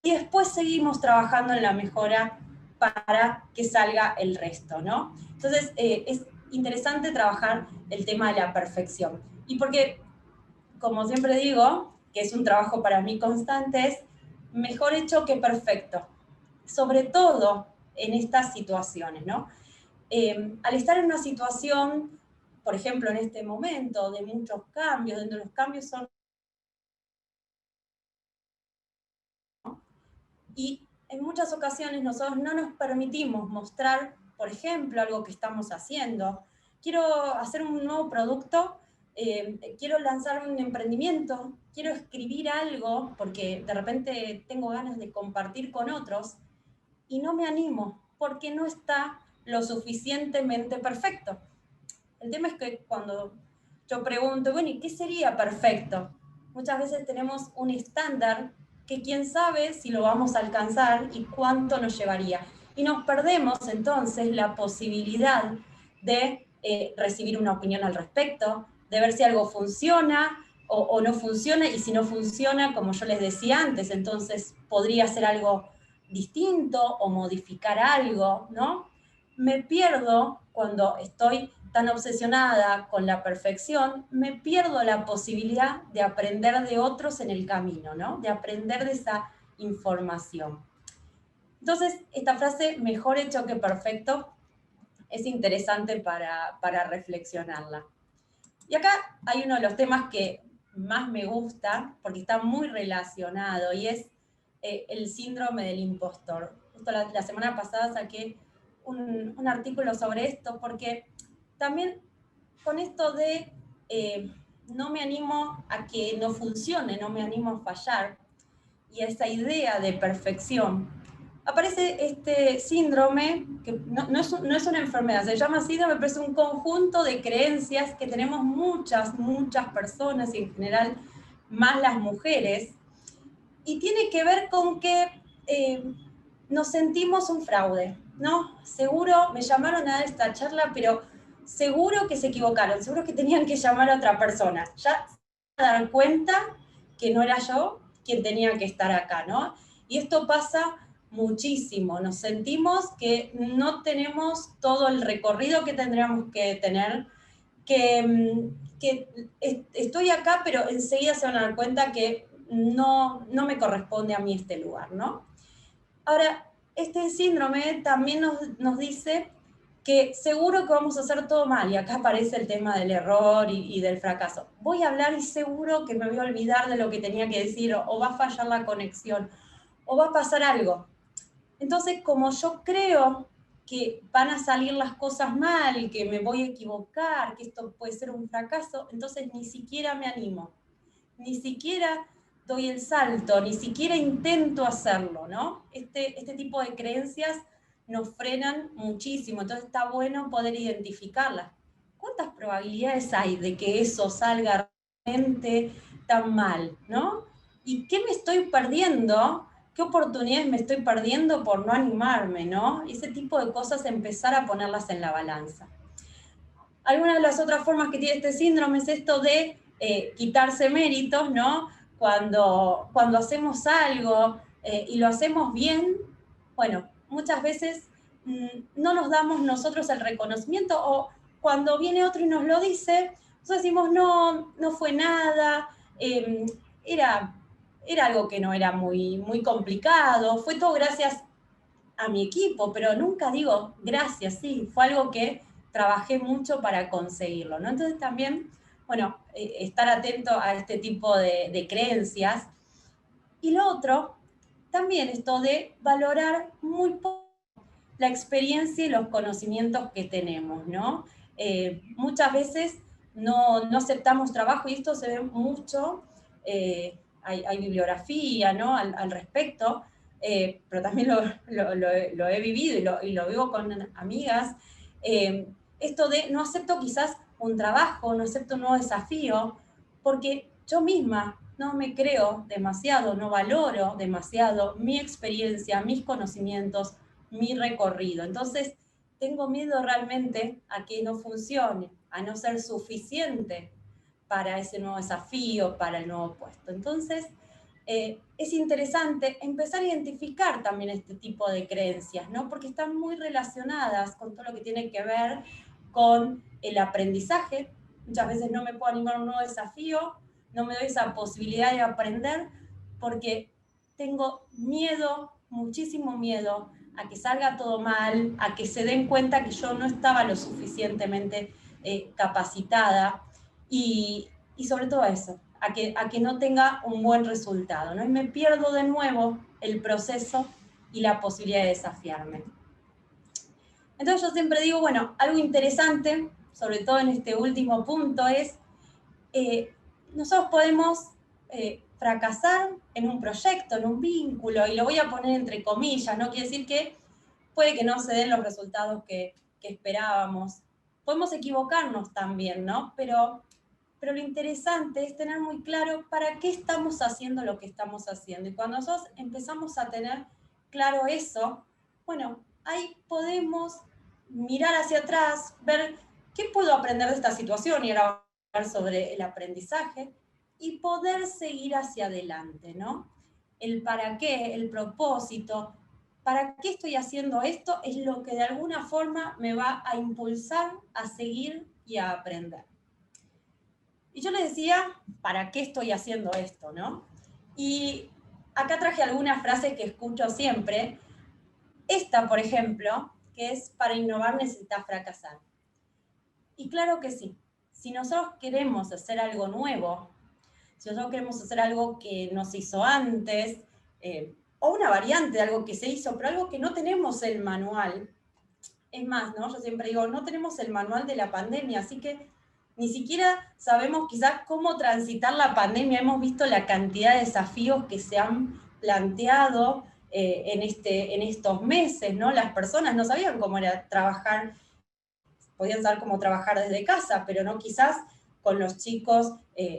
Speaker 2: y después seguimos trabajando en la mejora para que salga el resto, ¿no? Entonces, es interesante trabajar el tema de la perfección. Y porque, como siempre digo, que es un trabajo para mí constante, es mejor hecho que perfecto, sobre todo en estas situaciones, ¿no? Al estar en una situación, por ejemplo, en este momento de muchos cambios, donde los cambios son... Y en muchas ocasiones nosotros no nos permitimos mostrar, por ejemplo, algo que estamos haciendo. Quiero hacer un nuevo producto, quiero lanzar un emprendimiento, quiero escribir algo porque de repente tengo ganas de compartir con otros y no me animo porque no está lo suficientemente perfecto. El tema es que cuando yo pregunto, bueno, ¿y qué sería perfecto? Muchas veces tenemos un estándar que quién sabe si lo vamos a alcanzar y cuánto nos llevaría. Y nos perdemos entonces la posibilidad de recibir una opinión al respecto, de ver si algo funciona o no funciona, y si no funciona, como yo les decía antes, entonces podría ser algo distinto o modificar algo, ¿no? Me pierdo cuando estoy tan obsesionada con la perfección, me pierdo la posibilidad de aprender de otros en el camino, ¿no? De aprender de esa información. Entonces, esta frase, mejor hecho que perfecto, es interesante para reflexionarla. Y acá hay uno de los temas que más me gusta, porque está muy relacionado, y es el síndrome del impostor. Justo la semana pasada saqué un artículo sobre esto, porque también con esto de no me animo a que no funcione, no me animo a fallar, y a esa idea de perfección, aparece este síndrome, que no es una enfermedad, se llama síndrome, pero es un conjunto de creencias que tenemos muchas personas, y en general más las mujeres, y tiene que ver con que nos sentimos un fraude, ¿no? Seguro me llamaron a esta charla, pero seguro que se equivocaron, seguro que tenían que llamar a otra persona. Ya se van a dar cuenta que no era yo quien tenía que estar acá, ¿no? Y esto pasa muchísimo, nos sentimos que no tenemos todo el recorrido que tendríamos que tener, que estoy acá, pero enseguida se van a dar cuenta que no me corresponde a mí este lugar, ¿no? Ahora, este síndrome también nos dice que seguro que vamos a hacer todo mal, y acá aparece el tema del error y del fracaso. Voy a hablar y seguro que me voy a olvidar de lo que tenía que decir, o va a fallar la conexión, o va a pasar algo. Entonces, como yo creo que van a salir las cosas mal, que me voy a equivocar, que esto puede ser un fracaso, entonces ni siquiera me animo, ni siquiera doy el salto, ni siquiera intento hacerlo, ¿no? Este tipo de creencias nos frenan muchísimo, entonces está bueno poder identificarlas. ¿Cuántas probabilidades hay de que eso salga realmente tan mal, ¿no? ¿Y qué me estoy perdiendo? ¿Qué oportunidades me estoy perdiendo por no animarme, ¿no? Ese tipo de cosas, empezar a ponerlas en la balanza. Algunas de las otras formas que tiene este síndrome es esto de quitarse méritos, ¿no? Cuando hacemos algo y lo hacemos bien, bueno, muchas veces no nos damos nosotros el reconocimiento, o cuando viene otro y nos lo dice, nosotros decimos, no, no fue nada, era algo que no era muy complicado, fue todo gracias a mi equipo, pero nunca digo gracias, sí, fue algo que trabajé mucho para conseguirlo, ¿no? Entonces también, bueno, estar atento a este tipo de creencias. Y lo otro, también esto de valorar muy poco la experiencia y los conocimientos que tenemos, ¿no? Muchas veces no aceptamos trabajo, y esto se ve mucho, hay bibliografía, ¿no? al respecto, pero también lo he vivido y lo vivo con amigas, esto de no acepto quizás un trabajo, no acepto un nuevo desafío, porque yo misma no me creo demasiado, no valoro demasiado mi experiencia, mis conocimientos, mi recorrido. Entonces, tengo miedo realmente a que no funcione, a no ser suficiente para ese nuevo desafío, para el nuevo puesto. Entonces, es interesante empezar a identificar también este tipo de creencias, ¿no? Porque están muy relacionadas con todo lo que tiene que ver con el aprendizaje. Muchas veces no me puedo animar a un nuevo desafío, no me doy esa posibilidad de aprender porque tengo miedo, muchísimo miedo, a que salga todo mal, a que se den cuenta que yo no estaba lo suficientemente capacitada y sobre todo eso, a que no tenga un buen resultado, ¿no? Y me pierdo de nuevo el proceso y la posibilidad de desafiarme. Entonces yo siempre digo, bueno, algo interesante, sobre todo en este último punto, es nosotros podemos fracasar en un proyecto, en un vínculo, y lo voy a poner entre comillas, no quiere decir que puede que no se den los resultados que esperábamos. Podemos equivocarnos también, ¿no? Pero lo interesante es tener muy claro para qué estamos haciendo lo que estamos haciendo. Y cuando nosotros empezamos a tener claro eso, bueno, ahí podemos mirar hacia atrás, ver qué puedo aprender de esta situación, y ahora hablar sobre el aprendizaje, y poder seguir hacia adelante, ¿no? El para qué, el propósito, ¿para qué estoy haciendo esto? Es lo que de alguna forma me va a impulsar a seguir y a aprender. Y yo les decía, ¿para qué estoy haciendo esto, no? Y acá traje algunas frases que escucho siempre. Esta, por ejemplo, que es: para innovar necesitas fracasar. Y claro que sí. Si nosotros queremos hacer algo nuevo, si nosotros queremos hacer algo que no se hizo antes, o una variante de algo que se hizo, pero algo que no tenemos el manual. Es más, ¿no? Yo siempre digo, no tenemos el manual de la pandemia, así que ni siquiera sabemos quizás cómo transitar la pandemia. Hemos visto la cantidad de desafíos que se han planteado en estos meses, ¿no? Las personas no sabían cómo era trabajar, podían saber cómo trabajar desde casa, pero no quizás con los chicos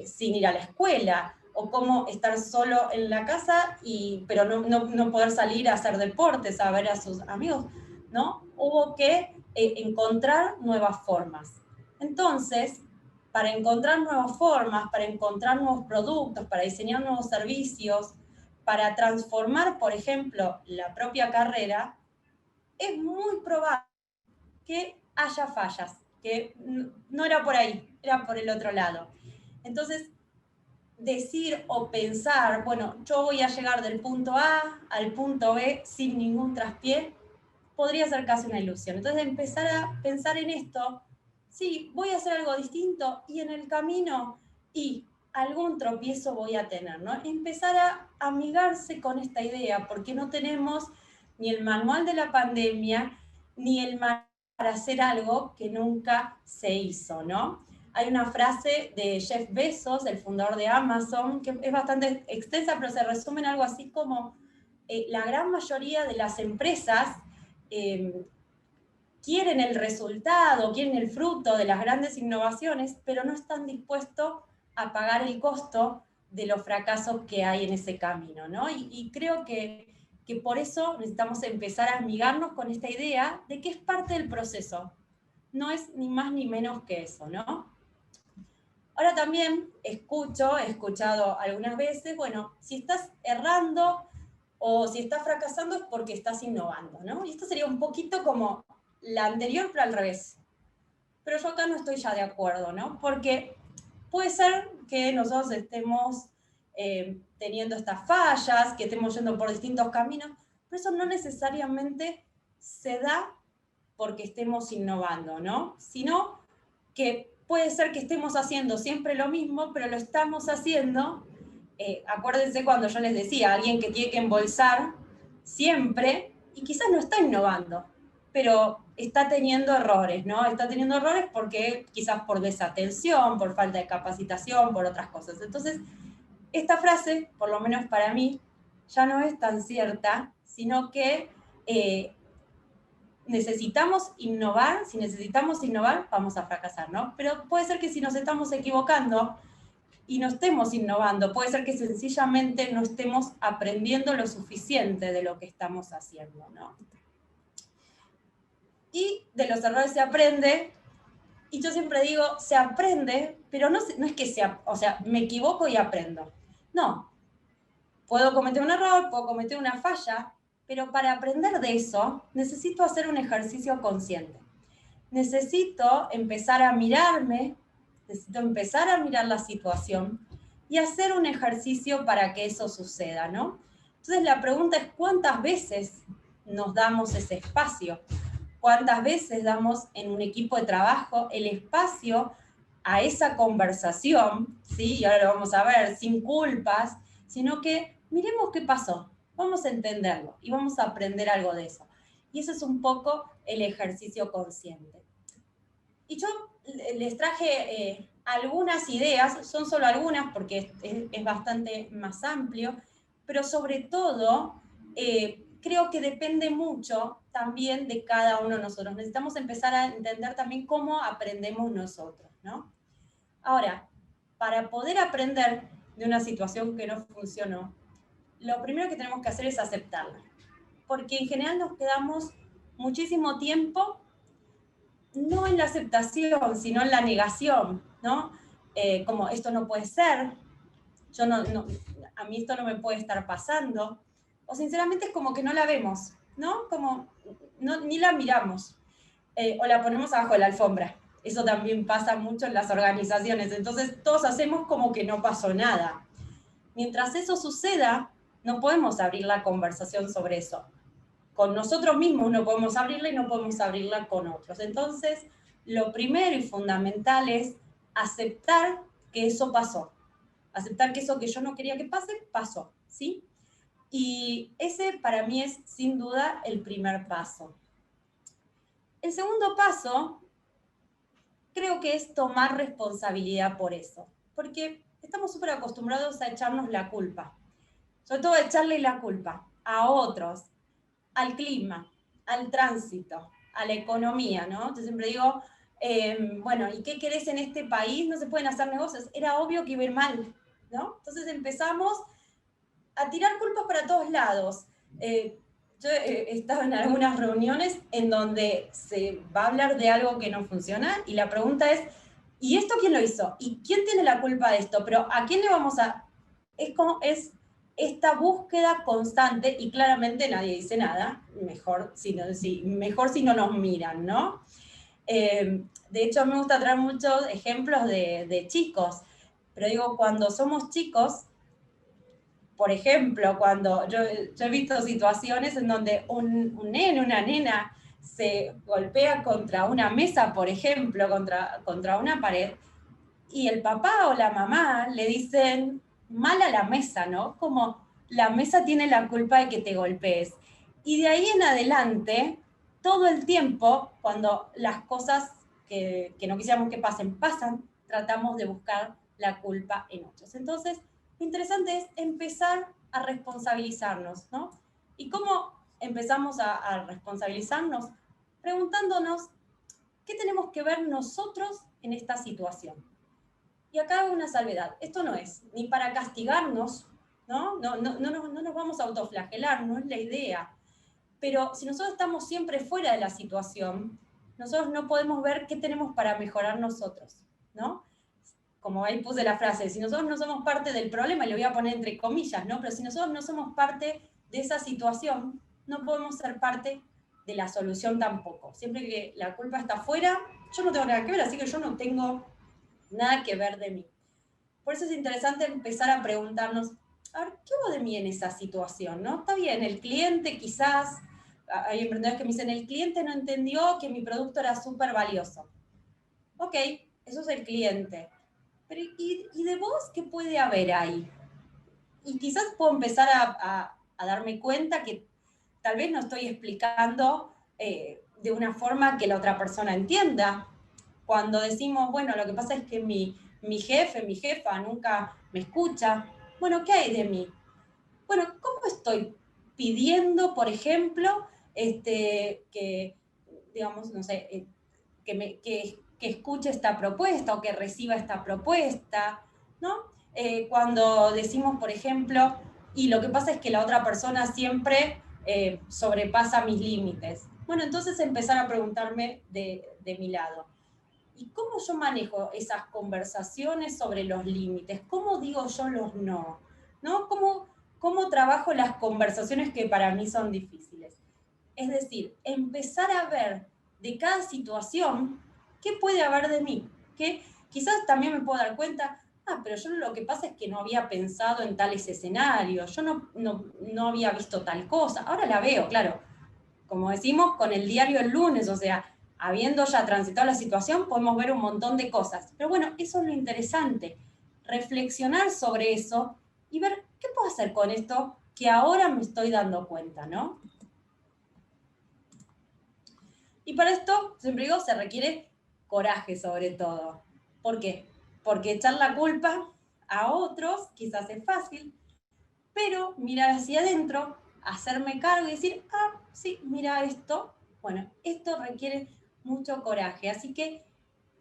Speaker 2: sin ir a la escuela, o cómo estar solo en la casa, pero no poder salir a hacer deportes, a ver a sus amigos, ¿no? Hubo que encontrar nuevas formas. Entonces, para encontrar nuevas formas, para encontrar nuevos productos, para diseñar nuevos servicios, para transformar, por ejemplo, la propia carrera, es muy probable que haya fallas, que no era por ahí, era por el otro lado. Entonces, decir o pensar, bueno, yo voy a llegar del punto A al punto B sin ningún traspié, podría ser casi una ilusión. Entonces, empezar a pensar en esto, sí, voy a hacer algo distinto, y en el camino, y algún tropiezo voy a tener, ¿no? Empezar a amigarse con esta idea, porque no tenemos ni el manual de la pandemia, ni el manual para hacer algo que nunca se hizo, ¿no? Hay una frase de Jeff Bezos, el fundador de Amazon, que es bastante extensa, pero se resume en algo así como: la gran mayoría de las empresas quieren el resultado, quieren el fruto de las grandes innovaciones, pero no están dispuestos a pagar el costo de los fracasos que hay en ese camino, ¿no? Y creo que por eso necesitamos empezar a amigarnos con esta idea de que es parte del proceso. No es ni más ni menos que eso, ¿no? Ahora también he escuchado algunas veces, bueno, si estás errando o si estás fracasando es porque estás innovando, ¿no? Y esto sería un poquito como la anterior, pero al revés. Pero yo acá no estoy ya de acuerdo, ¿no? Porque puede ser que nosotros estemos teniendo estas fallas, que estemos yendo por distintos caminos, pero eso no necesariamente se da porque estemos innovando, ¿no? Sino que puede ser que estemos haciendo siempre lo mismo, pero lo estamos haciendo, acuérdense cuando yo les decía, alguien que tiene que embolsar siempre, y quizás no está innovando, pero está teniendo errores, ¿no? Está teniendo errores porque quizás por desatención, por falta de capacitación, por otras cosas. Entonces, esta frase, por lo menos para mí, ya no es tan cierta, sino que necesitamos innovar, si necesitamos innovar, vamos a fracasar, ¿no? Pero puede ser que si nos estamos equivocando y no estemos innovando, puede ser que sencillamente no estemos aprendiendo lo suficiente de lo que estamos haciendo, ¿no? Y de los errores se aprende, y yo siempre digo, se aprende, pero no es que sea, o sea, me equivoco y aprendo. No, puedo cometer un error, puedo cometer una falla, pero para aprender de eso necesito hacer un ejercicio consciente. Necesito empezar a mirarme, necesito empezar a mirar la situación y hacer un ejercicio para que eso suceda, ¿no? Entonces la pregunta es, ¿cuántas veces nos damos ese espacio? ¿Cuántas veces damos en un equipo de trabajo el espacio a esa conversación, ¿sí? Y ahora lo vamos a ver, sin culpas, sino que miremos qué pasó, vamos a entenderlo y vamos a aprender algo de eso. Y eso es un poco el ejercicio consciente. Y yo les traje algunas ideas, son solo algunas porque es bastante más amplio, pero sobre todo creo que depende mucho también de cada uno de nosotros. Necesitamos empezar a entender también cómo aprendemos nosotros, ¿no? Ahora, para poder aprender de una situación que no funcionó, lo primero que tenemos que hacer es aceptarla, porque en general nos quedamos muchísimo tiempo no en la aceptación, sino en la negación, ¿no? Como esto no puede ser, a mí esto no me puede estar pasando, o sinceramente es como que no la vemos, ¿no? Como ni la miramos, o la ponemos abajo de la alfombra. Eso también pasa mucho en las organizaciones, entonces todos hacemos como que no pasó nada. Mientras eso suceda, no podemos abrir la conversación sobre eso. Con nosotros mismos no podemos abrirla y no podemos abrirla con otros. Entonces, lo primero y fundamental es aceptar que eso pasó. Aceptar que eso que yo no quería que pase, pasó, ¿sí? Y ese para mí es sin duda el primer paso. El segundo paso creo que es tomar responsabilidad por eso, porque estamos súper acostumbrados a echarnos la culpa, sobre todo a echarle la culpa a otros, al clima, al tránsito, a la economía, ¿no? Yo siempre digo, bueno, ¿y qué querés en este país? No se pueden hacer negocios. Era obvio que iba a ir mal, ¿no? Entonces empezamos a tirar culpas para todos lados. Yo he estado en algunas reuniones en donde se va a hablar de algo que no funciona y la pregunta es, ¿y esto quién lo hizo? ¿Y quién tiene la culpa de esto? Pero ¿a quién le vamos a...? Es esta búsqueda constante y claramente nadie dice nada, mejor si no nos miran, ¿no? De hecho, me gusta traer muchos ejemplos de chicos, pero digo, cuando somos chicos, por ejemplo, cuando yo he visto situaciones en donde un nene, una nena, se golpea contra una mesa, por ejemplo, contra una pared, y el papá o la mamá le dicen mal a la mesa, ¿no? Como la mesa tiene la culpa de que te golpees. Y de ahí en adelante, todo el tiempo, cuando las cosas que no quisiéramos que pasen, pasan, tratamos de buscar la culpa en otros. Entonces, lo interesante es empezar a responsabilizarnos, ¿no? ¿Y cómo empezamos a responsabilizarnos preguntándonos qué tenemos que ver nosotros en esta situación. Y acá hago una salvedad. Esto no es ni para castigarnos, ¿no? No nos vamos a autoflagelar, no es la idea. Pero si nosotros estamos siempre fuera de la situación, nosotros no podemos ver qué tenemos para mejorar nosotros, ¿no? Como ahí puse la frase, si nosotros no somos parte del problema, y lo voy a poner entre comillas, ¿no? Pero si nosotros no somos parte de esa situación, no podemos ser parte de la solución tampoco. Siempre que la culpa está afuera, yo no tengo nada que ver, así que yo no tengo nada que ver de mí. Por eso es interesante empezar a preguntarnos, a ver, ¿qué hubo de mí en esa situación? ¿No? Está bien, el cliente quizás, hay emprendedores que me dicen, el cliente no entendió que mi producto era súper valioso. Ok, eso es el cliente. Pero ¿y de vos qué puede haber ahí? Y quizás puedo empezar a darme cuenta que tal vez no estoy explicando de una forma que la otra persona entienda. Cuando decimos, bueno, lo que pasa es que mi jefe, mi jefa nunca me escucha. Bueno, ¿qué hay de mí? Bueno, ¿cómo estoy pidiendo, por ejemplo, que, digamos, no sé, que escuche esta propuesta o que reciba esta propuesta, ¿no? Cuando decimos, por ejemplo, y lo que pasa es que la otra persona siempre sobrepasa mis límites. Bueno, entonces empezar a preguntarme de mi lado. ¿Y cómo yo manejo esas conversaciones sobre los límites? ¿Cómo digo yo los no? ¿No? ¿Cómo trabajo las conversaciones que para mí son difíciles? Es decir, empezar a ver de cada situación qué puede haber de mí. Que quizás también me puedo dar cuenta, pero yo lo que pasa es que no había pensado en tales escenarios, yo no había visto tal cosa. Ahora la veo, claro, como decimos, con el diario el lunes, o sea, habiendo ya transitado la situación, podemos ver un montón de cosas. Pero bueno, eso es lo interesante, reflexionar sobre eso y ver qué puedo hacer con esto que ahora me estoy dando cuenta, ¿no? Y para esto, siempre digo, se requiere coraje sobre todo. ¿Por qué? Porque echar la culpa a otros quizás es fácil, pero mirar hacia adentro, hacerme cargo y decir, sí, mira esto, bueno, esto requiere mucho coraje. Así que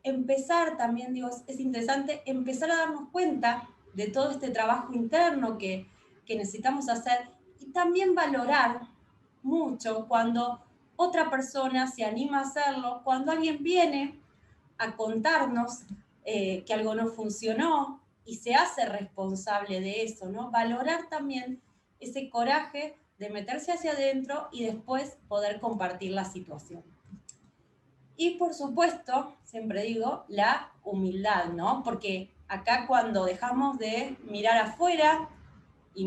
Speaker 2: empezar también, digo, es interesante empezar a darnos cuenta de todo este trabajo interno que necesitamos hacer y también valorar mucho cuando otra persona se anima a hacerlo, cuando alguien viene a contarnos que algo no funcionó y se hace responsable de eso, ¿no? Valorar también ese coraje de meterse hacia adentro y después poder compartir la situación. Y por supuesto, siempre digo, la humildad, ¿no? Porque acá cuando dejamos de mirar afuera y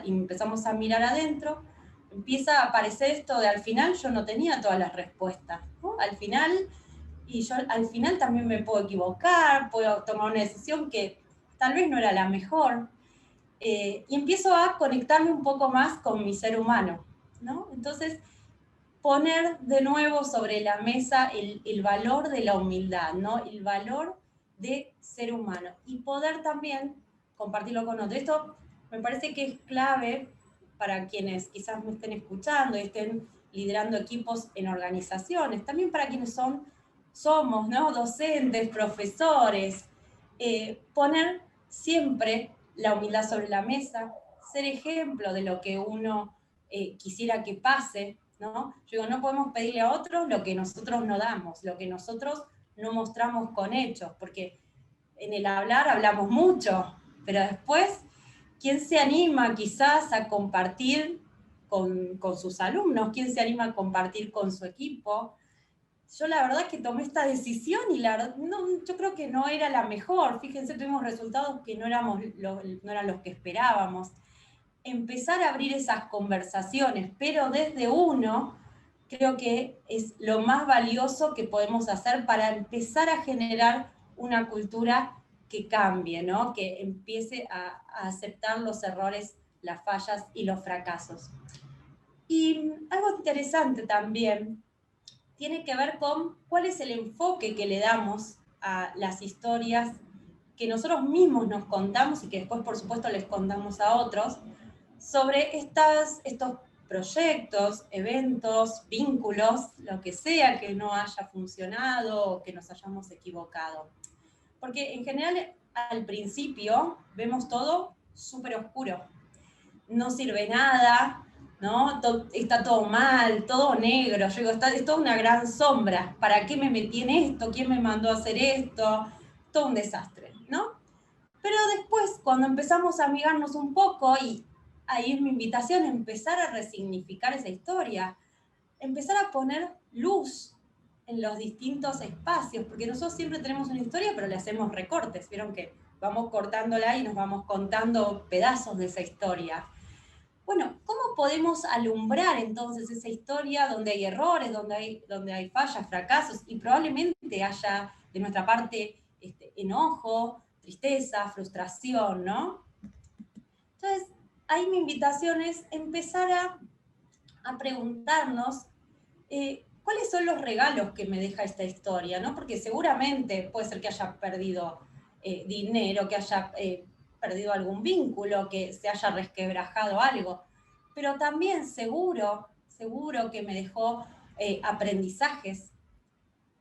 Speaker 2: empezamos a mirar adentro, empieza a aparecer esto de al final yo no tenía todas las respuestas, ¿no? Al final también me puedo equivocar, puedo tomar una decisión que tal vez no era la mejor, y empiezo a conectarme un poco más con mi ser humano, ¿no? Entonces, poner de nuevo sobre la mesa el valor de la humildad, ¿no? El valor de ser humano y poder también compartirlo con otros. Esto me parece que es clave para quienes quizás me estén escuchando y estén liderando equipos en organizaciones, también para quienes somos, ¿no? Docentes, profesores, poner siempre la humildad sobre la mesa, ser ejemplo de lo que uno quisiera que pase, ¿no? Yo digo, no podemos pedirle a otros lo que nosotros no damos, lo que nosotros no mostramos con hechos, porque en el hablar hablamos mucho, pero después, ¿quién se anima quizás a compartir con sus alumnos? ¿Quién se anima a compartir con su equipo? Yo la verdad que tomé esta decisión y yo creo que no era la mejor. Fíjense, tuvimos resultados que no eran los que esperábamos. Empezar a abrir esas conversaciones, pero desde uno, creo que es lo más valioso que podemos hacer para empezar a generar una cultura que cambie, ¿no? Que empiece a aceptar los errores, las fallas y los fracasos. Y algo interesante también tiene que ver con cuál es el enfoque que le damos a las historias que nosotros mismos nos contamos y que después, por supuesto, les contamos a otros, sobre estos proyectos, eventos, vínculos, lo que sea que no haya funcionado o que nos hayamos equivocado. Porque en general al principio vemos todo súper oscuro. No sirve nada, ¿no? Está todo mal, todo negro. Yo digo, es toda una gran sombra. ¿Para qué me metí en esto? ¿Quién me mandó a hacer esto? Todo un desastre, ¿no? Pero después, cuando empezamos a amigarnos un poco, y ahí es mi invitación, empezar a resignificar esa historia, empezar a poner luz en los distintos espacios, porque nosotros siempre tenemos una historia, pero le hacemos recortes. Vieron que vamos cortándola y nos vamos contando pedazos de esa historia. Bueno, ¿cómo podemos alumbrar entonces esa historia donde hay errores, donde hay fallas, fracasos, y probablemente haya de nuestra parte enojo, tristeza, frustración, ¿no? Entonces, ahí mi invitación es empezar a preguntarnos cuáles son los regalos que me deja esta historia, ¿no? Porque seguramente puede ser que haya perdido dinero, que haya perdido algún vínculo, que se haya resquebrajado algo, pero también seguro que me dejó aprendizajes.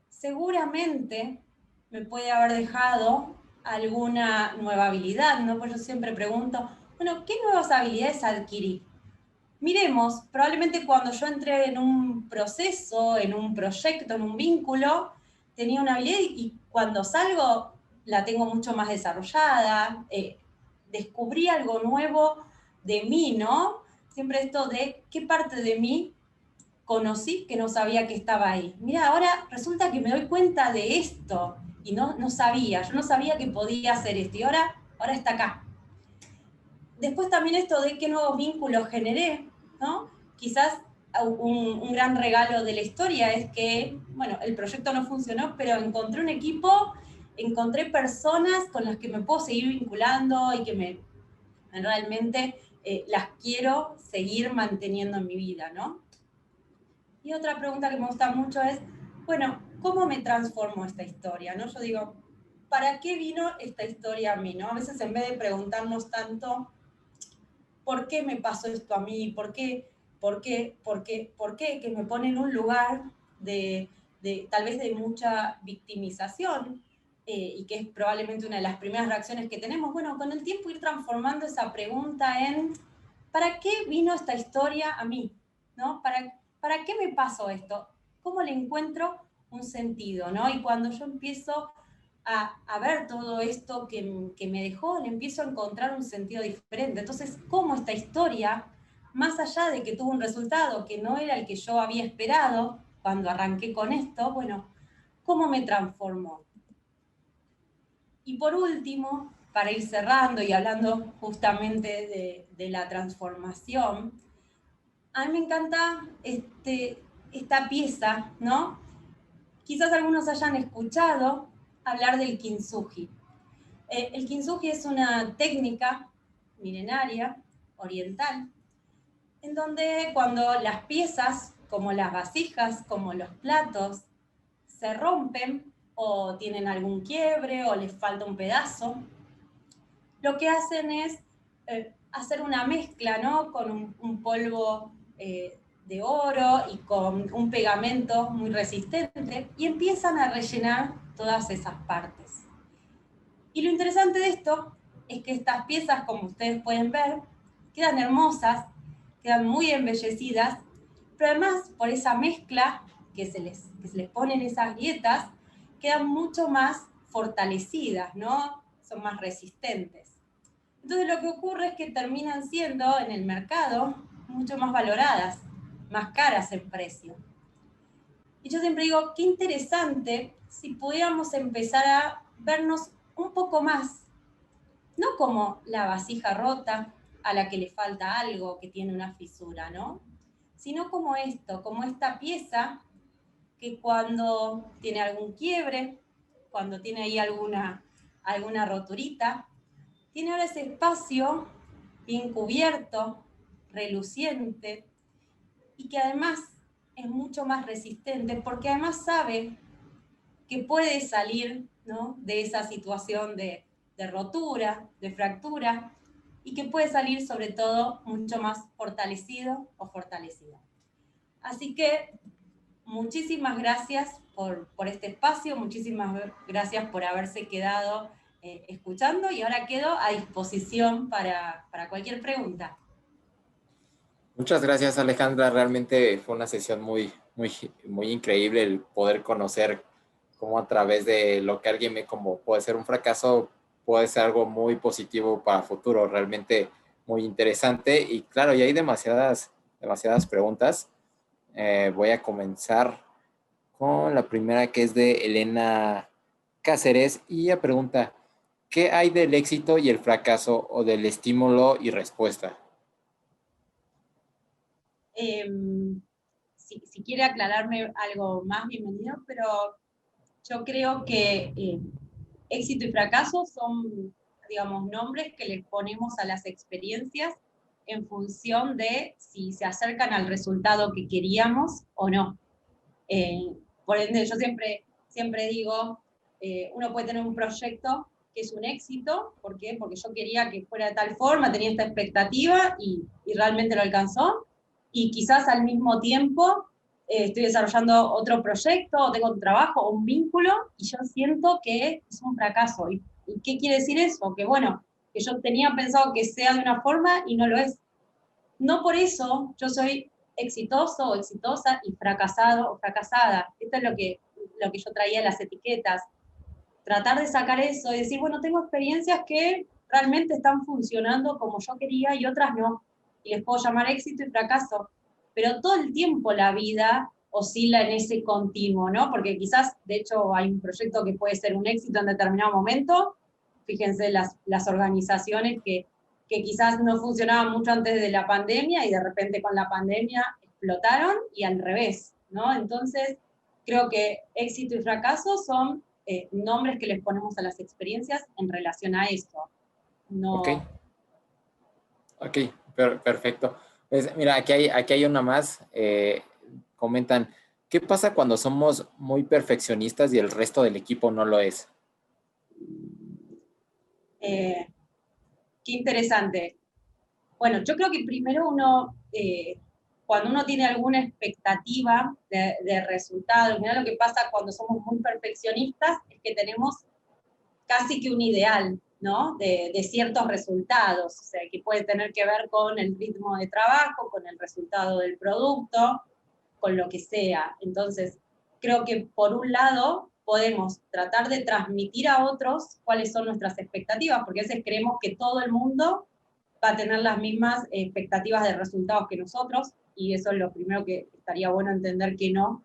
Speaker 2: Seguramente me puede haber dejado alguna nueva habilidad, ¿no? Pues yo siempre pregunto, bueno, ¿qué nuevas habilidades adquirí? Miremos, probablemente cuando yo entré en un proceso, en un proyecto, en un vínculo, tenía una habilidad y cuando salgo la tengo mucho más desarrollada, descubrí algo nuevo de mí, ¿no? Siempre esto de qué parte de mí conocí que no sabía que estaba ahí. Mira, ahora resulta que me doy cuenta de esto y no sabía, yo no sabía que podía hacer esto y ahora está acá. Después también esto de qué nuevos vínculos generé, ¿no? Quizás un gran regalo de la historia es que, bueno, el proyecto no funcionó, pero encontré un equipo, encontré personas con las que me puedo seguir vinculando y que realmente las quiero seguir manteniendo en mi vida, ¿no? Y otra pregunta que me gusta mucho es, bueno, ¿cómo me transformó esta historia? ¿No? Yo digo, ¿para qué vino esta historia a mí? ¿No? A veces en vez de preguntarnos tanto, ¿por qué me pasó esto a mí? ¿Por qué? Que me pone en un lugar de tal vez de mucha victimización, y que es probablemente una de las primeras reacciones que tenemos. Bueno, con el tiempo ir transformando esa pregunta en ¿para qué vino esta historia a mí? ¿No? ¿Para qué me pasó esto? ¿Cómo le encuentro un sentido? ¿No? Y cuando yo empiezo a ver todo esto que me dejó, le empiezo a encontrar un sentido diferente. Entonces, ¿cómo esta historia, más allá de que tuvo un resultado que no era el que yo había esperado cuando arranqué con esto, bueno, cómo me transformó? Y por último, para ir cerrando y hablando justamente de la transformación, a mí me encanta esta pieza, ¿no? Quizás algunos hayan escuchado hablar del kintsugi. El kintsugi es una técnica milenaria, oriental, en donde cuando las piezas, como las vasijas, como los platos, se rompen o tienen algún quiebre o les falta un pedazo, lo que hacen es hacer una mezcla, ¿no? Con un polvo de oro y con un pegamento muy resistente y empiezan a rellenar todas esas partes. Y lo interesante de esto es que estas piezas, como ustedes pueden ver, quedan hermosas, quedan muy embellecidas, pero además por esa mezcla que se les ponen esas grietas, quedan mucho más fortalecidas, ¿no? Son más resistentes. Entonces lo que ocurre es que terminan siendo en el mercado mucho más valoradas, más caras en precio. Y yo siempre digo, qué interesante si pudiéramos empezar a vernos un poco más, no como la vasija rota a la que le falta algo, que tiene una fisura, ¿no? Sino como esto, como esta pieza que cuando tiene algún quiebre, cuando tiene ahí alguna roturita, tiene ahora ese espacio bien cubierto, reluciente, y que además es mucho más resistente, porque además sabe que puede salir, ¿no? De esa situación de rotura, de fractura, y que puede salir sobre todo mucho más fortalecido o fortalecida. Así que muchísimas gracias por este espacio, muchísimas gracias por haberse quedado escuchando y ahora quedo a disposición para cualquier pregunta.
Speaker 1: Muchas gracias, Alejandra. Realmente fue una sesión muy increíble el poder conocer cómo a través de lo que alguien ve como puede ser un fracaso, puede ser algo muy positivo para el futuro. Realmente muy interesante. Y claro, y hay demasiadas preguntas. Voy a comenzar con la primera, que es de Elena Cáceres, y ella pregunta: ¿qué hay del éxito y el fracaso o del estímulo y respuesta?
Speaker 2: Si quiere aclararme algo más, bienvenido, pero yo creo que éxito y fracaso son, digamos, nombres que le ponemos a las experiencias en función de si se acercan al resultado que queríamos o no. Por ende, yo siempre digo, uno puede tener un proyecto que es un éxito, ¿por qué? Porque yo quería que fuera de tal forma, tenía esta expectativa y realmente lo alcanzó, y quizás al mismo tiempo estoy desarrollando otro proyecto, o tengo un trabajo, o un vínculo, y yo siento que es un fracaso. ¿Y qué quiere decir eso? Que bueno, que yo tenía pensado que sea de una forma y no lo es. No por eso yo soy exitoso o exitosa y fracasado o fracasada. Esto es lo que yo traía en las etiquetas. Tratar de sacar eso y decir, bueno, tengo experiencias que realmente están funcionando como yo quería y otras no. Y les puedo llamar éxito y fracaso. Pero todo el tiempo la vida oscila en ese continuo, ¿no? Porque quizás, de hecho, hay un proyecto que puede ser un éxito en determinado momento. Fíjense las organizaciones que quizás no funcionaban mucho antes de la pandemia y de repente con la pandemia explotaron, y al revés, ¿no? Entonces, creo que éxito y fracaso son nombres que les ponemos a las experiencias en relación a eso.
Speaker 1: Ok,
Speaker 2: No,
Speaker 1: ok, perfecto. Pues mira, aquí hay una más. Comentan: ¿qué pasa cuando somos muy perfeccionistas y el resto del equipo no lo es?
Speaker 2: qué interesante. Bueno, yo creo que primero uno, cuando uno tiene alguna expectativa de resultados, mira, lo que pasa cuando somos muy perfeccionistas es que tenemos casi que un ideal, ¿no? De ciertos resultados, o sea, que puede tener que ver con el ritmo de trabajo, con el resultado del producto, con lo que sea. Entonces, creo que por un lado podemos tratar de transmitir a otros cuáles son nuestras expectativas, porque a veces creemos que todo el mundo va a tener las mismas expectativas de resultados que nosotros, y eso es lo primero que estaría bueno entender que no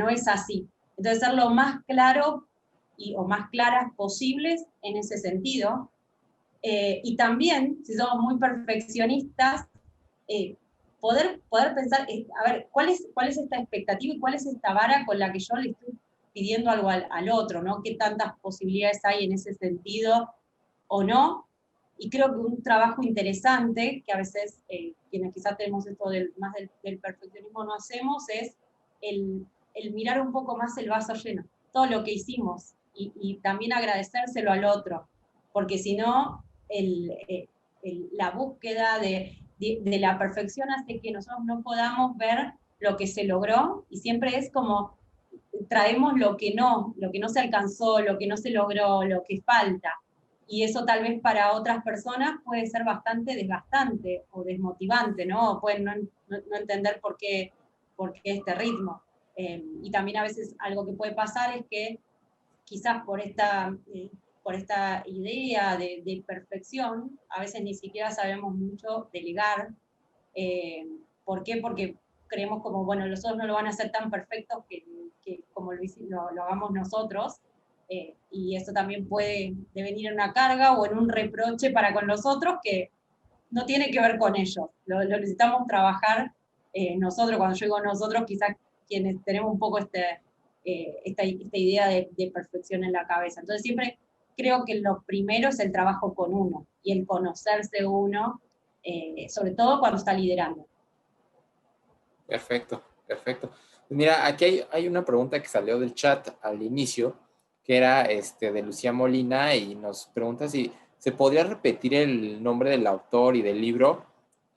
Speaker 2: es así. Entonces, ser lo más claro o más claras posibles en ese sentido. Y también, si somos muy perfeccionistas, eh, poder pensar, a ver, ¿cuál es esta expectativa y cuál es esta vara con la que yo le estoy pidiendo algo al otro, ¿no? ¿Qué tantas posibilidades hay en ese sentido o no? Y creo que un trabajo interesante, que a veces quienes quizás tenemos esto más del perfeccionismo no hacemos, es el mirar un poco más el vaso lleno, todo lo que hicimos, y también agradecérselo al otro, porque si no, la búsqueda de la perfección hace que nosotros no podamos ver lo que se logró, y siempre es como traemos lo que no se alcanzó, lo que no se logró, lo que falta. Y eso tal vez para otras personas puede ser bastante desgastante o desmotivante, ¿no? Pueden no entender por qué este ritmo. Y también a veces algo que puede pasar es que quizás por esta idea de perfección, a veces ni siquiera sabemos mucho delegar. ¿Por qué? Porque creemos como, bueno, los otros no lo van a hacer tan perfectos que como lo hagamos nosotros, y eso también puede devenir en una carga o en un reproche para con los otros que no tiene que ver con ellos. Lo necesitamos trabajar nosotros. Cuando yo digo nosotros, quizás quienes tenemos un poco esta idea de perfección en la cabeza. Entonces siempre creo que lo primero es el trabajo con uno y el conocerse uno, sobre todo cuando está liderando.
Speaker 1: Perfecto, perfecto. Pues mira, aquí hay una pregunta que salió del chat al inicio, que era de Lucía Molina, y nos pregunta si ¿Se podría repetir el nombre del autor y del libro?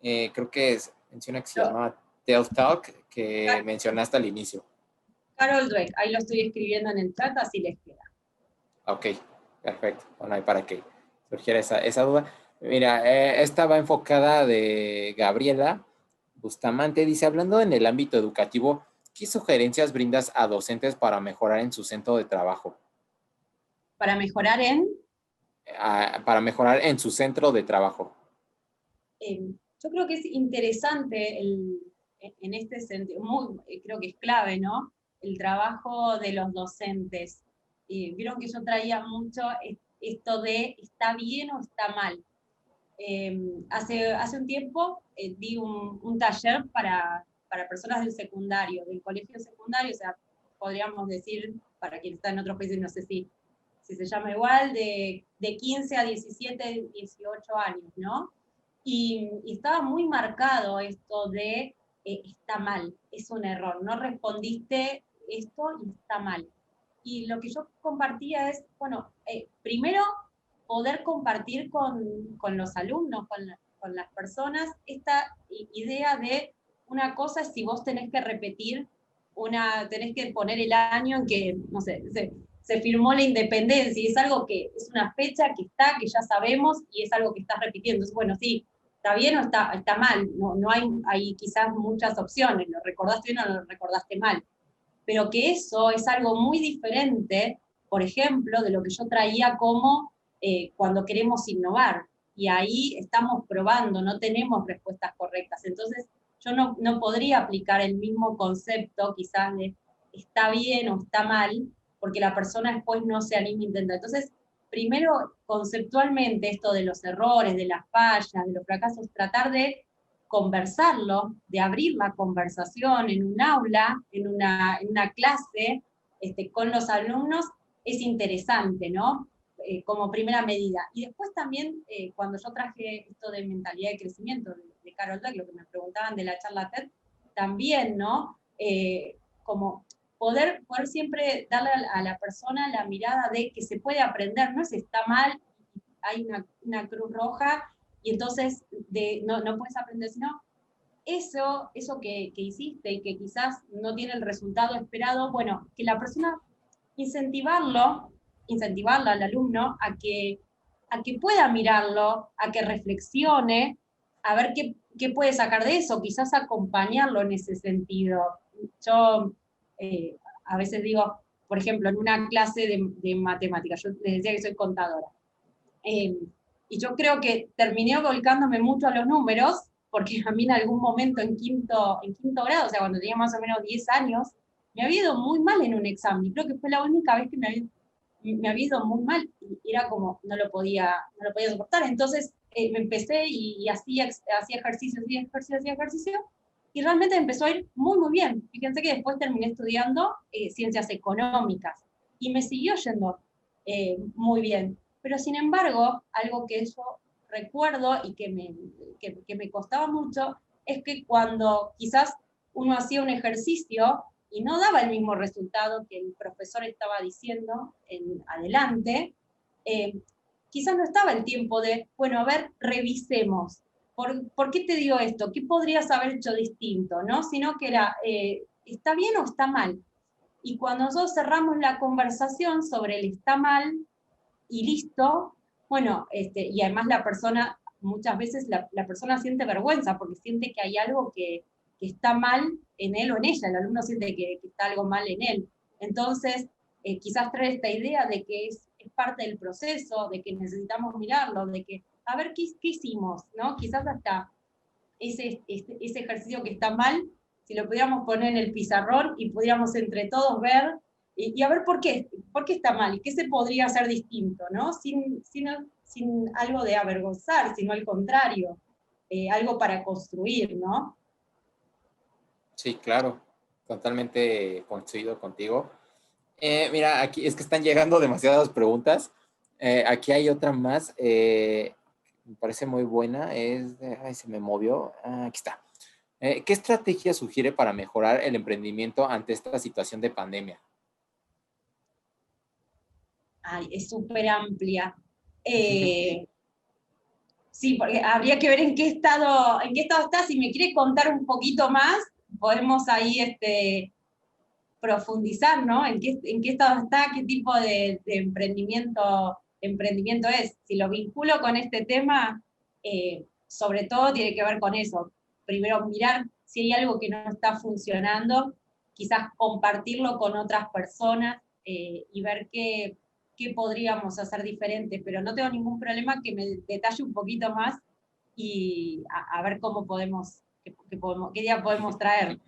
Speaker 1: Creo que menciona que se llama Tell Talk, que mencionaste al inicio.
Speaker 2: Carol Dweck, ahí lo estoy escribiendo en el chat, así les queda.
Speaker 1: Ok, perfecto. Bueno, ahí para que surgiera esa duda. Mira, esta va enfocada de Gabriela Bustamante. Dice, hablando en el ámbito educativo, ¿qué sugerencias brindas a docentes para mejorar en su centro de trabajo?
Speaker 2: Para mejorar
Speaker 1: Para mejorar en su centro de trabajo.
Speaker 2: Yo creo que es interesante en este sentido, creo que es clave, ¿no? El trabajo de los docentes. Vieron que yo traía mucho esto de está bien o está mal. Hace un tiempo di un taller para personas del secundario, del colegio secundario, o sea, podríamos decir, para quien está en otros países, no sé si se llama igual, de 15 a 17, 18 años, ¿no? Y estaba muy marcado esto de está mal, es un error, no respondiste esto y está mal. Y lo que yo compartía es, bueno, primero poder compartir con los alumnos, con las personas, esta idea de una cosa es si vos tenés que repetir, tenés que poner el año en que, no sé, se firmó la independencia, y es algo que es una fecha que está, que ya sabemos, y es algo que estás repitiendo. Entonces, bueno, sí, está bien o está mal, no hay quizás muchas opciones, lo recordaste bien o lo recordaste mal, pero que eso es algo muy diferente, por ejemplo, de lo que yo traía como cuando queremos innovar, y ahí estamos probando, no tenemos respuestas correctas. Entonces, yo no podría aplicar el mismo concepto quizás de está bien o está mal, porque la persona después no se anima a intentar. Entonces, primero, conceptualmente, esto de los errores, de las fallas, de los fracasos, tratar de conversarlo, de abrir la conversación en un aula, en una clase, con los alumnos, es interesante, ¿no? Como primera medida. Y después también, cuando yo traje esto de mentalidad de crecimiento de Carol Dweck, lo que me preguntaban de la charla TED, también, ¿no? Como poder siempre darle a la persona la mirada de que se puede aprender, no es está mal, hay una cruz roja, y entonces no puedes aprender, sino eso que hiciste y que quizás no tiene el resultado esperado, bueno, que la persona incentivarla al alumno a que pueda mirarlo, a que reflexione, a ver qué puede sacar de eso, quizás acompañarlo en ese sentido. Yo a veces digo, por ejemplo, en una clase de matemáticas, yo les decía que soy contadora, eh, y yo creo que terminé volcándome mucho a los números, porque a mí en algún momento en quinto grado, o sea, cuando tenía más o menos 10 años, me había ido muy mal en un examen. Y creo que fue la única vez que me había ido muy mal. Y era como, no lo podía soportar. Entonces me empecé y hacía ejercicio, hacía ejercicio, y realmente empezó a ir muy, muy bien. Fíjense que después terminé estudiando ciencias económicas y me siguió yendo muy bien. Pero sin embargo, algo que yo recuerdo y que me costaba mucho es que cuando quizás uno hacía un ejercicio y no daba el mismo resultado que el profesor estaba diciendo en adelante, quizás no estaba el tiempo de, bueno, a ver, revisemos. ¿Por qué te dio esto? ¿Qué podrías haber hecho distinto? ¿No? Sino que era, ¿está bien o está mal? Y cuando nosotros cerramos la conversación sobre el está mal, y listo, bueno, y además la persona, muchas veces la persona siente vergüenza porque siente que hay algo que está mal en él o en ella, el alumno siente que está algo mal en él. Entonces, quizás traer esta idea de que es parte del proceso, de que necesitamos mirarlo, de que, a ver, ¿qué hicimos? ¿No? Quizás hasta ese ejercicio que está mal, si lo pudiéramos poner en el pizarrón y pudiéramos entre todos ver y a ver por qué está mal y qué se podría hacer distinto, ¿no? Sin algo de avergonzar, sino al contrario, algo para construir, ¿no?
Speaker 1: Sí, claro, totalmente coincido contigo. Mira, aquí es que están llegando demasiadas preguntas. Aquí hay otra más, me parece muy buena, ay, se me movió, aquí está. ¿Qué estrategia sugiere para mejorar el emprendimiento ante esta situación de pandemia?
Speaker 2: Ay, es súper amplia. Sí, porque habría que ver en qué estado está. Si me quiere contar un poquito más, podemos ahí profundizar, ¿no? En qué estado está, qué tipo de emprendimiento es. Si lo vinculo con este tema, sobre todo tiene que ver con eso. Primero, mirar si hay algo que no está funcionando, quizás compartirlo con otras personas y ver qué podríamos hacer diferente, pero no tengo ningún problema que me detalle un poquito más y a ver cómo podemos, qué día podemos traer.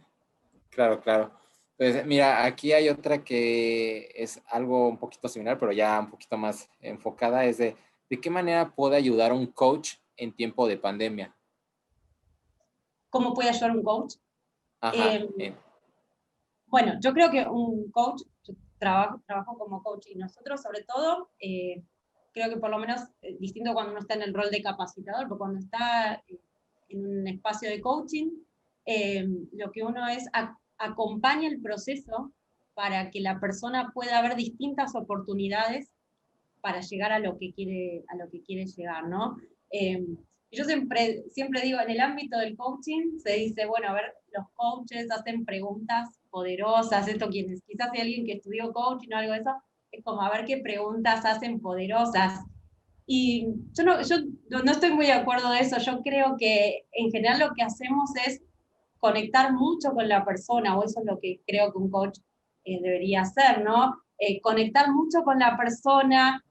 Speaker 1: Claro, claro. Pues mira, aquí hay otra que es algo un poquito similar, pero ya un poquito más enfocada, es de qué manera puede ayudar a un coach en tiempo de pandemia.
Speaker 2: ¿Cómo puede ayudar un coach?
Speaker 1: Ajá.
Speaker 2: Eh, bueno, yo creo que un coach, yo trabajo como coach y nosotros sobre todo, creo que por lo menos distinto cuando uno está en el rol de capacitador, porque cuando está en un espacio de coaching, lo que uno es acompaña el proceso para que la persona pueda ver distintas oportunidades para llegar a lo que quiere llegar, ¿no? Yo siempre digo, en el ámbito del coaching se dice, bueno, a ver, los coaches hacen preguntas poderosas, esto quizás hay alguien que estudió coaching o algo de eso, es como a ver qué preguntas hacen poderosas. Y yo no estoy muy de acuerdo de eso, yo creo que en general lo que hacemos es conectar mucho con la persona, o eso es lo que creo que un coach debería hacer, ¿no? Conectar mucho con la persona,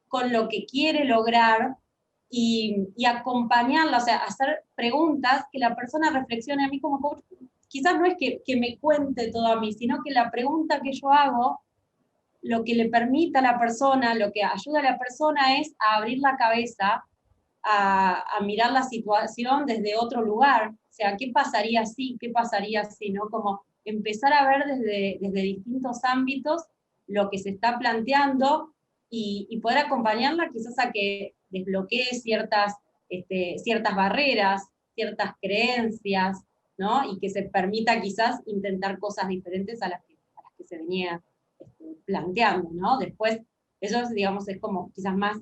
Speaker 2: con lo que quiere lograr y acompañarla, o sea, hacer preguntas que la persona reflexione. A mí como coach, quizás no es que me cuente todo a mí, sino que la pregunta que yo hago, lo que le permita a la persona, lo que ayuda a la persona es a abrir la cabeza, a mirar la situación desde otro lugar. O sea, ¿qué pasaría si? ¿Qué pasaría si? ¿No? Como empezar a ver desde distintos ámbitos lo que se está planteando y poder acompañarla quizás a que desbloquee ciertas barreras, ciertas creencias, ¿no? Y que se permita quizás intentar cosas diferentes a las que se venía planteando, ¿no? Después, eso, digamos, es como quizás más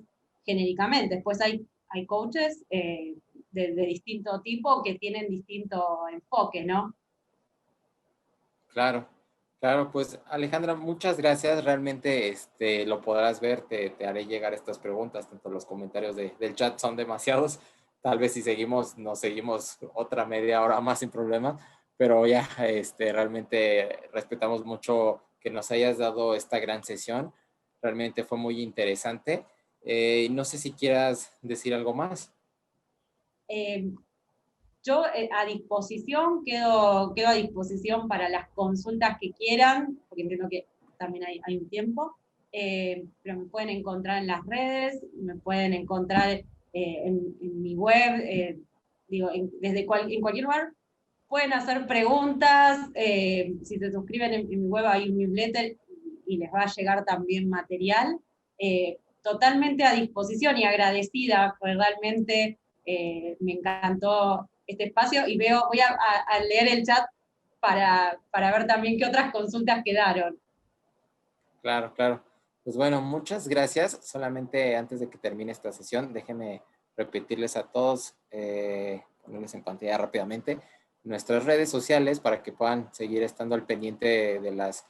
Speaker 2: genéricamente. Después hay coaches de distinto tipo que tienen distinto enfoque, ¿no?
Speaker 1: Claro, claro, pues Alejandra, muchas gracias. Realmente lo podrás ver, te haré llegar estas preguntas, tanto los comentarios del chat son demasiados. Tal vez si seguimos, nos seguimos otra media hora más sin problema, pero ya realmente respetamos mucho que nos hayas dado esta gran sesión. Realmente fue muy interesante. No sé si quieras decir algo más.
Speaker 2: Eh, yo a disposición, quedo a disposición para las consultas que quieran, porque entiendo que también hay un tiempo, pero me pueden encontrar en las redes, me pueden encontrar en mi web, digo, en cualquier lugar. Pueden hacer preguntas, si se suscriben en mi web hay un newsletter y les va a llegar también material. Totalmente a disposición y agradecida, pues realmente me encantó este espacio y voy a leer el chat para ver también qué otras consultas quedaron.
Speaker 1: Claro, claro. Pues bueno, muchas gracias. Solamente antes de que termine esta sesión, déjenme repetirles a todos, ponerles en pantalla rápidamente, nuestras redes sociales para que puedan seguir estando al pendiente de las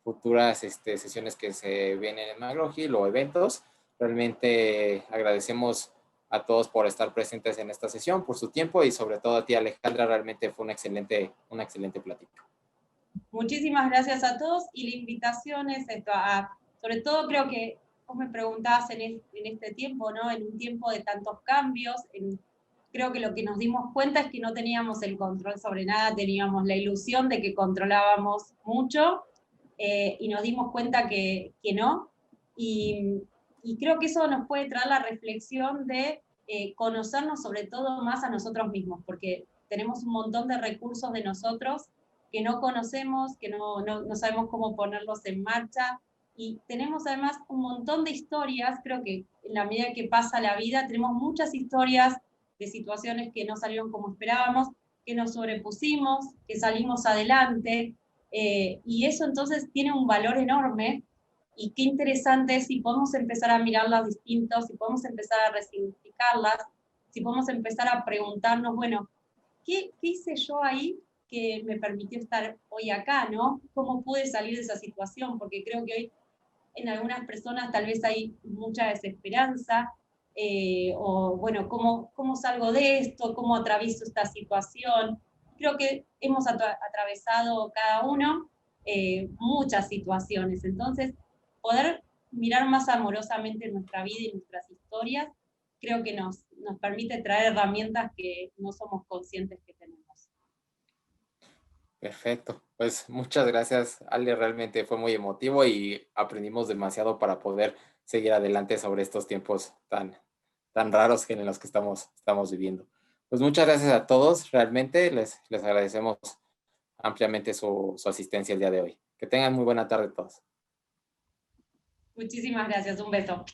Speaker 1: futuras sesiones que se vienen en McGraw-Hill o eventos. Realmente agradecemos a todos por estar presentes en esta sesión, por su tiempo y sobre todo a ti, Alejandra, realmente fue una excelente plática.
Speaker 2: Muchísimas gracias a todos y la invitación es esto, sobre todo creo que vos me preguntabas en este tiempo, ¿no? En un tiempo de tantos cambios, creo que lo que nos dimos cuenta es que no teníamos el control sobre nada, teníamos la ilusión de que controlábamos mucho y nos dimos cuenta que no. Y creo que eso nos puede traer la reflexión de conocernos sobre todo más a nosotros mismos, porque tenemos un montón de recursos de nosotros que no conocemos, que no sabemos cómo ponerlos en marcha. Y tenemos además un montón de historias, creo que en la medida que pasa la vida, tenemos muchas historias de situaciones que no salieron como esperábamos, que nos sobrepusimos, que salimos adelante, y eso entonces tiene un valor enorme, y qué interesante es si podemos empezar a mirarlas distintos, si podemos empezar a resignificarlas, si podemos empezar a preguntarnos, bueno, ¿qué hice yo ahí que me permitió estar hoy acá, ¿no? ¿Cómo pude salir de esa situación? Porque creo que hoy en algunas personas tal vez hay mucha desesperanza, o bueno, ¿cómo salgo de esto? ¿Cómo atravieso esta situación? Creo que hemos atravesado cada uno muchas situaciones, entonces poder mirar más amorosamente nuestra vida y nuestras historias, creo que nos permite traer herramientas que no somos conscientes que tenemos.
Speaker 1: Perfecto. Pues muchas gracias, Ale. Realmente fue muy emotivo y aprendimos demasiado para poder seguir adelante sobre estos tiempos tan raros en los que estamos viviendo. Pues muchas gracias a todos. Realmente les agradecemos ampliamente su asistencia el día de hoy. Que tengan muy buena tarde todos.
Speaker 2: Muchísimas gracias, un beso.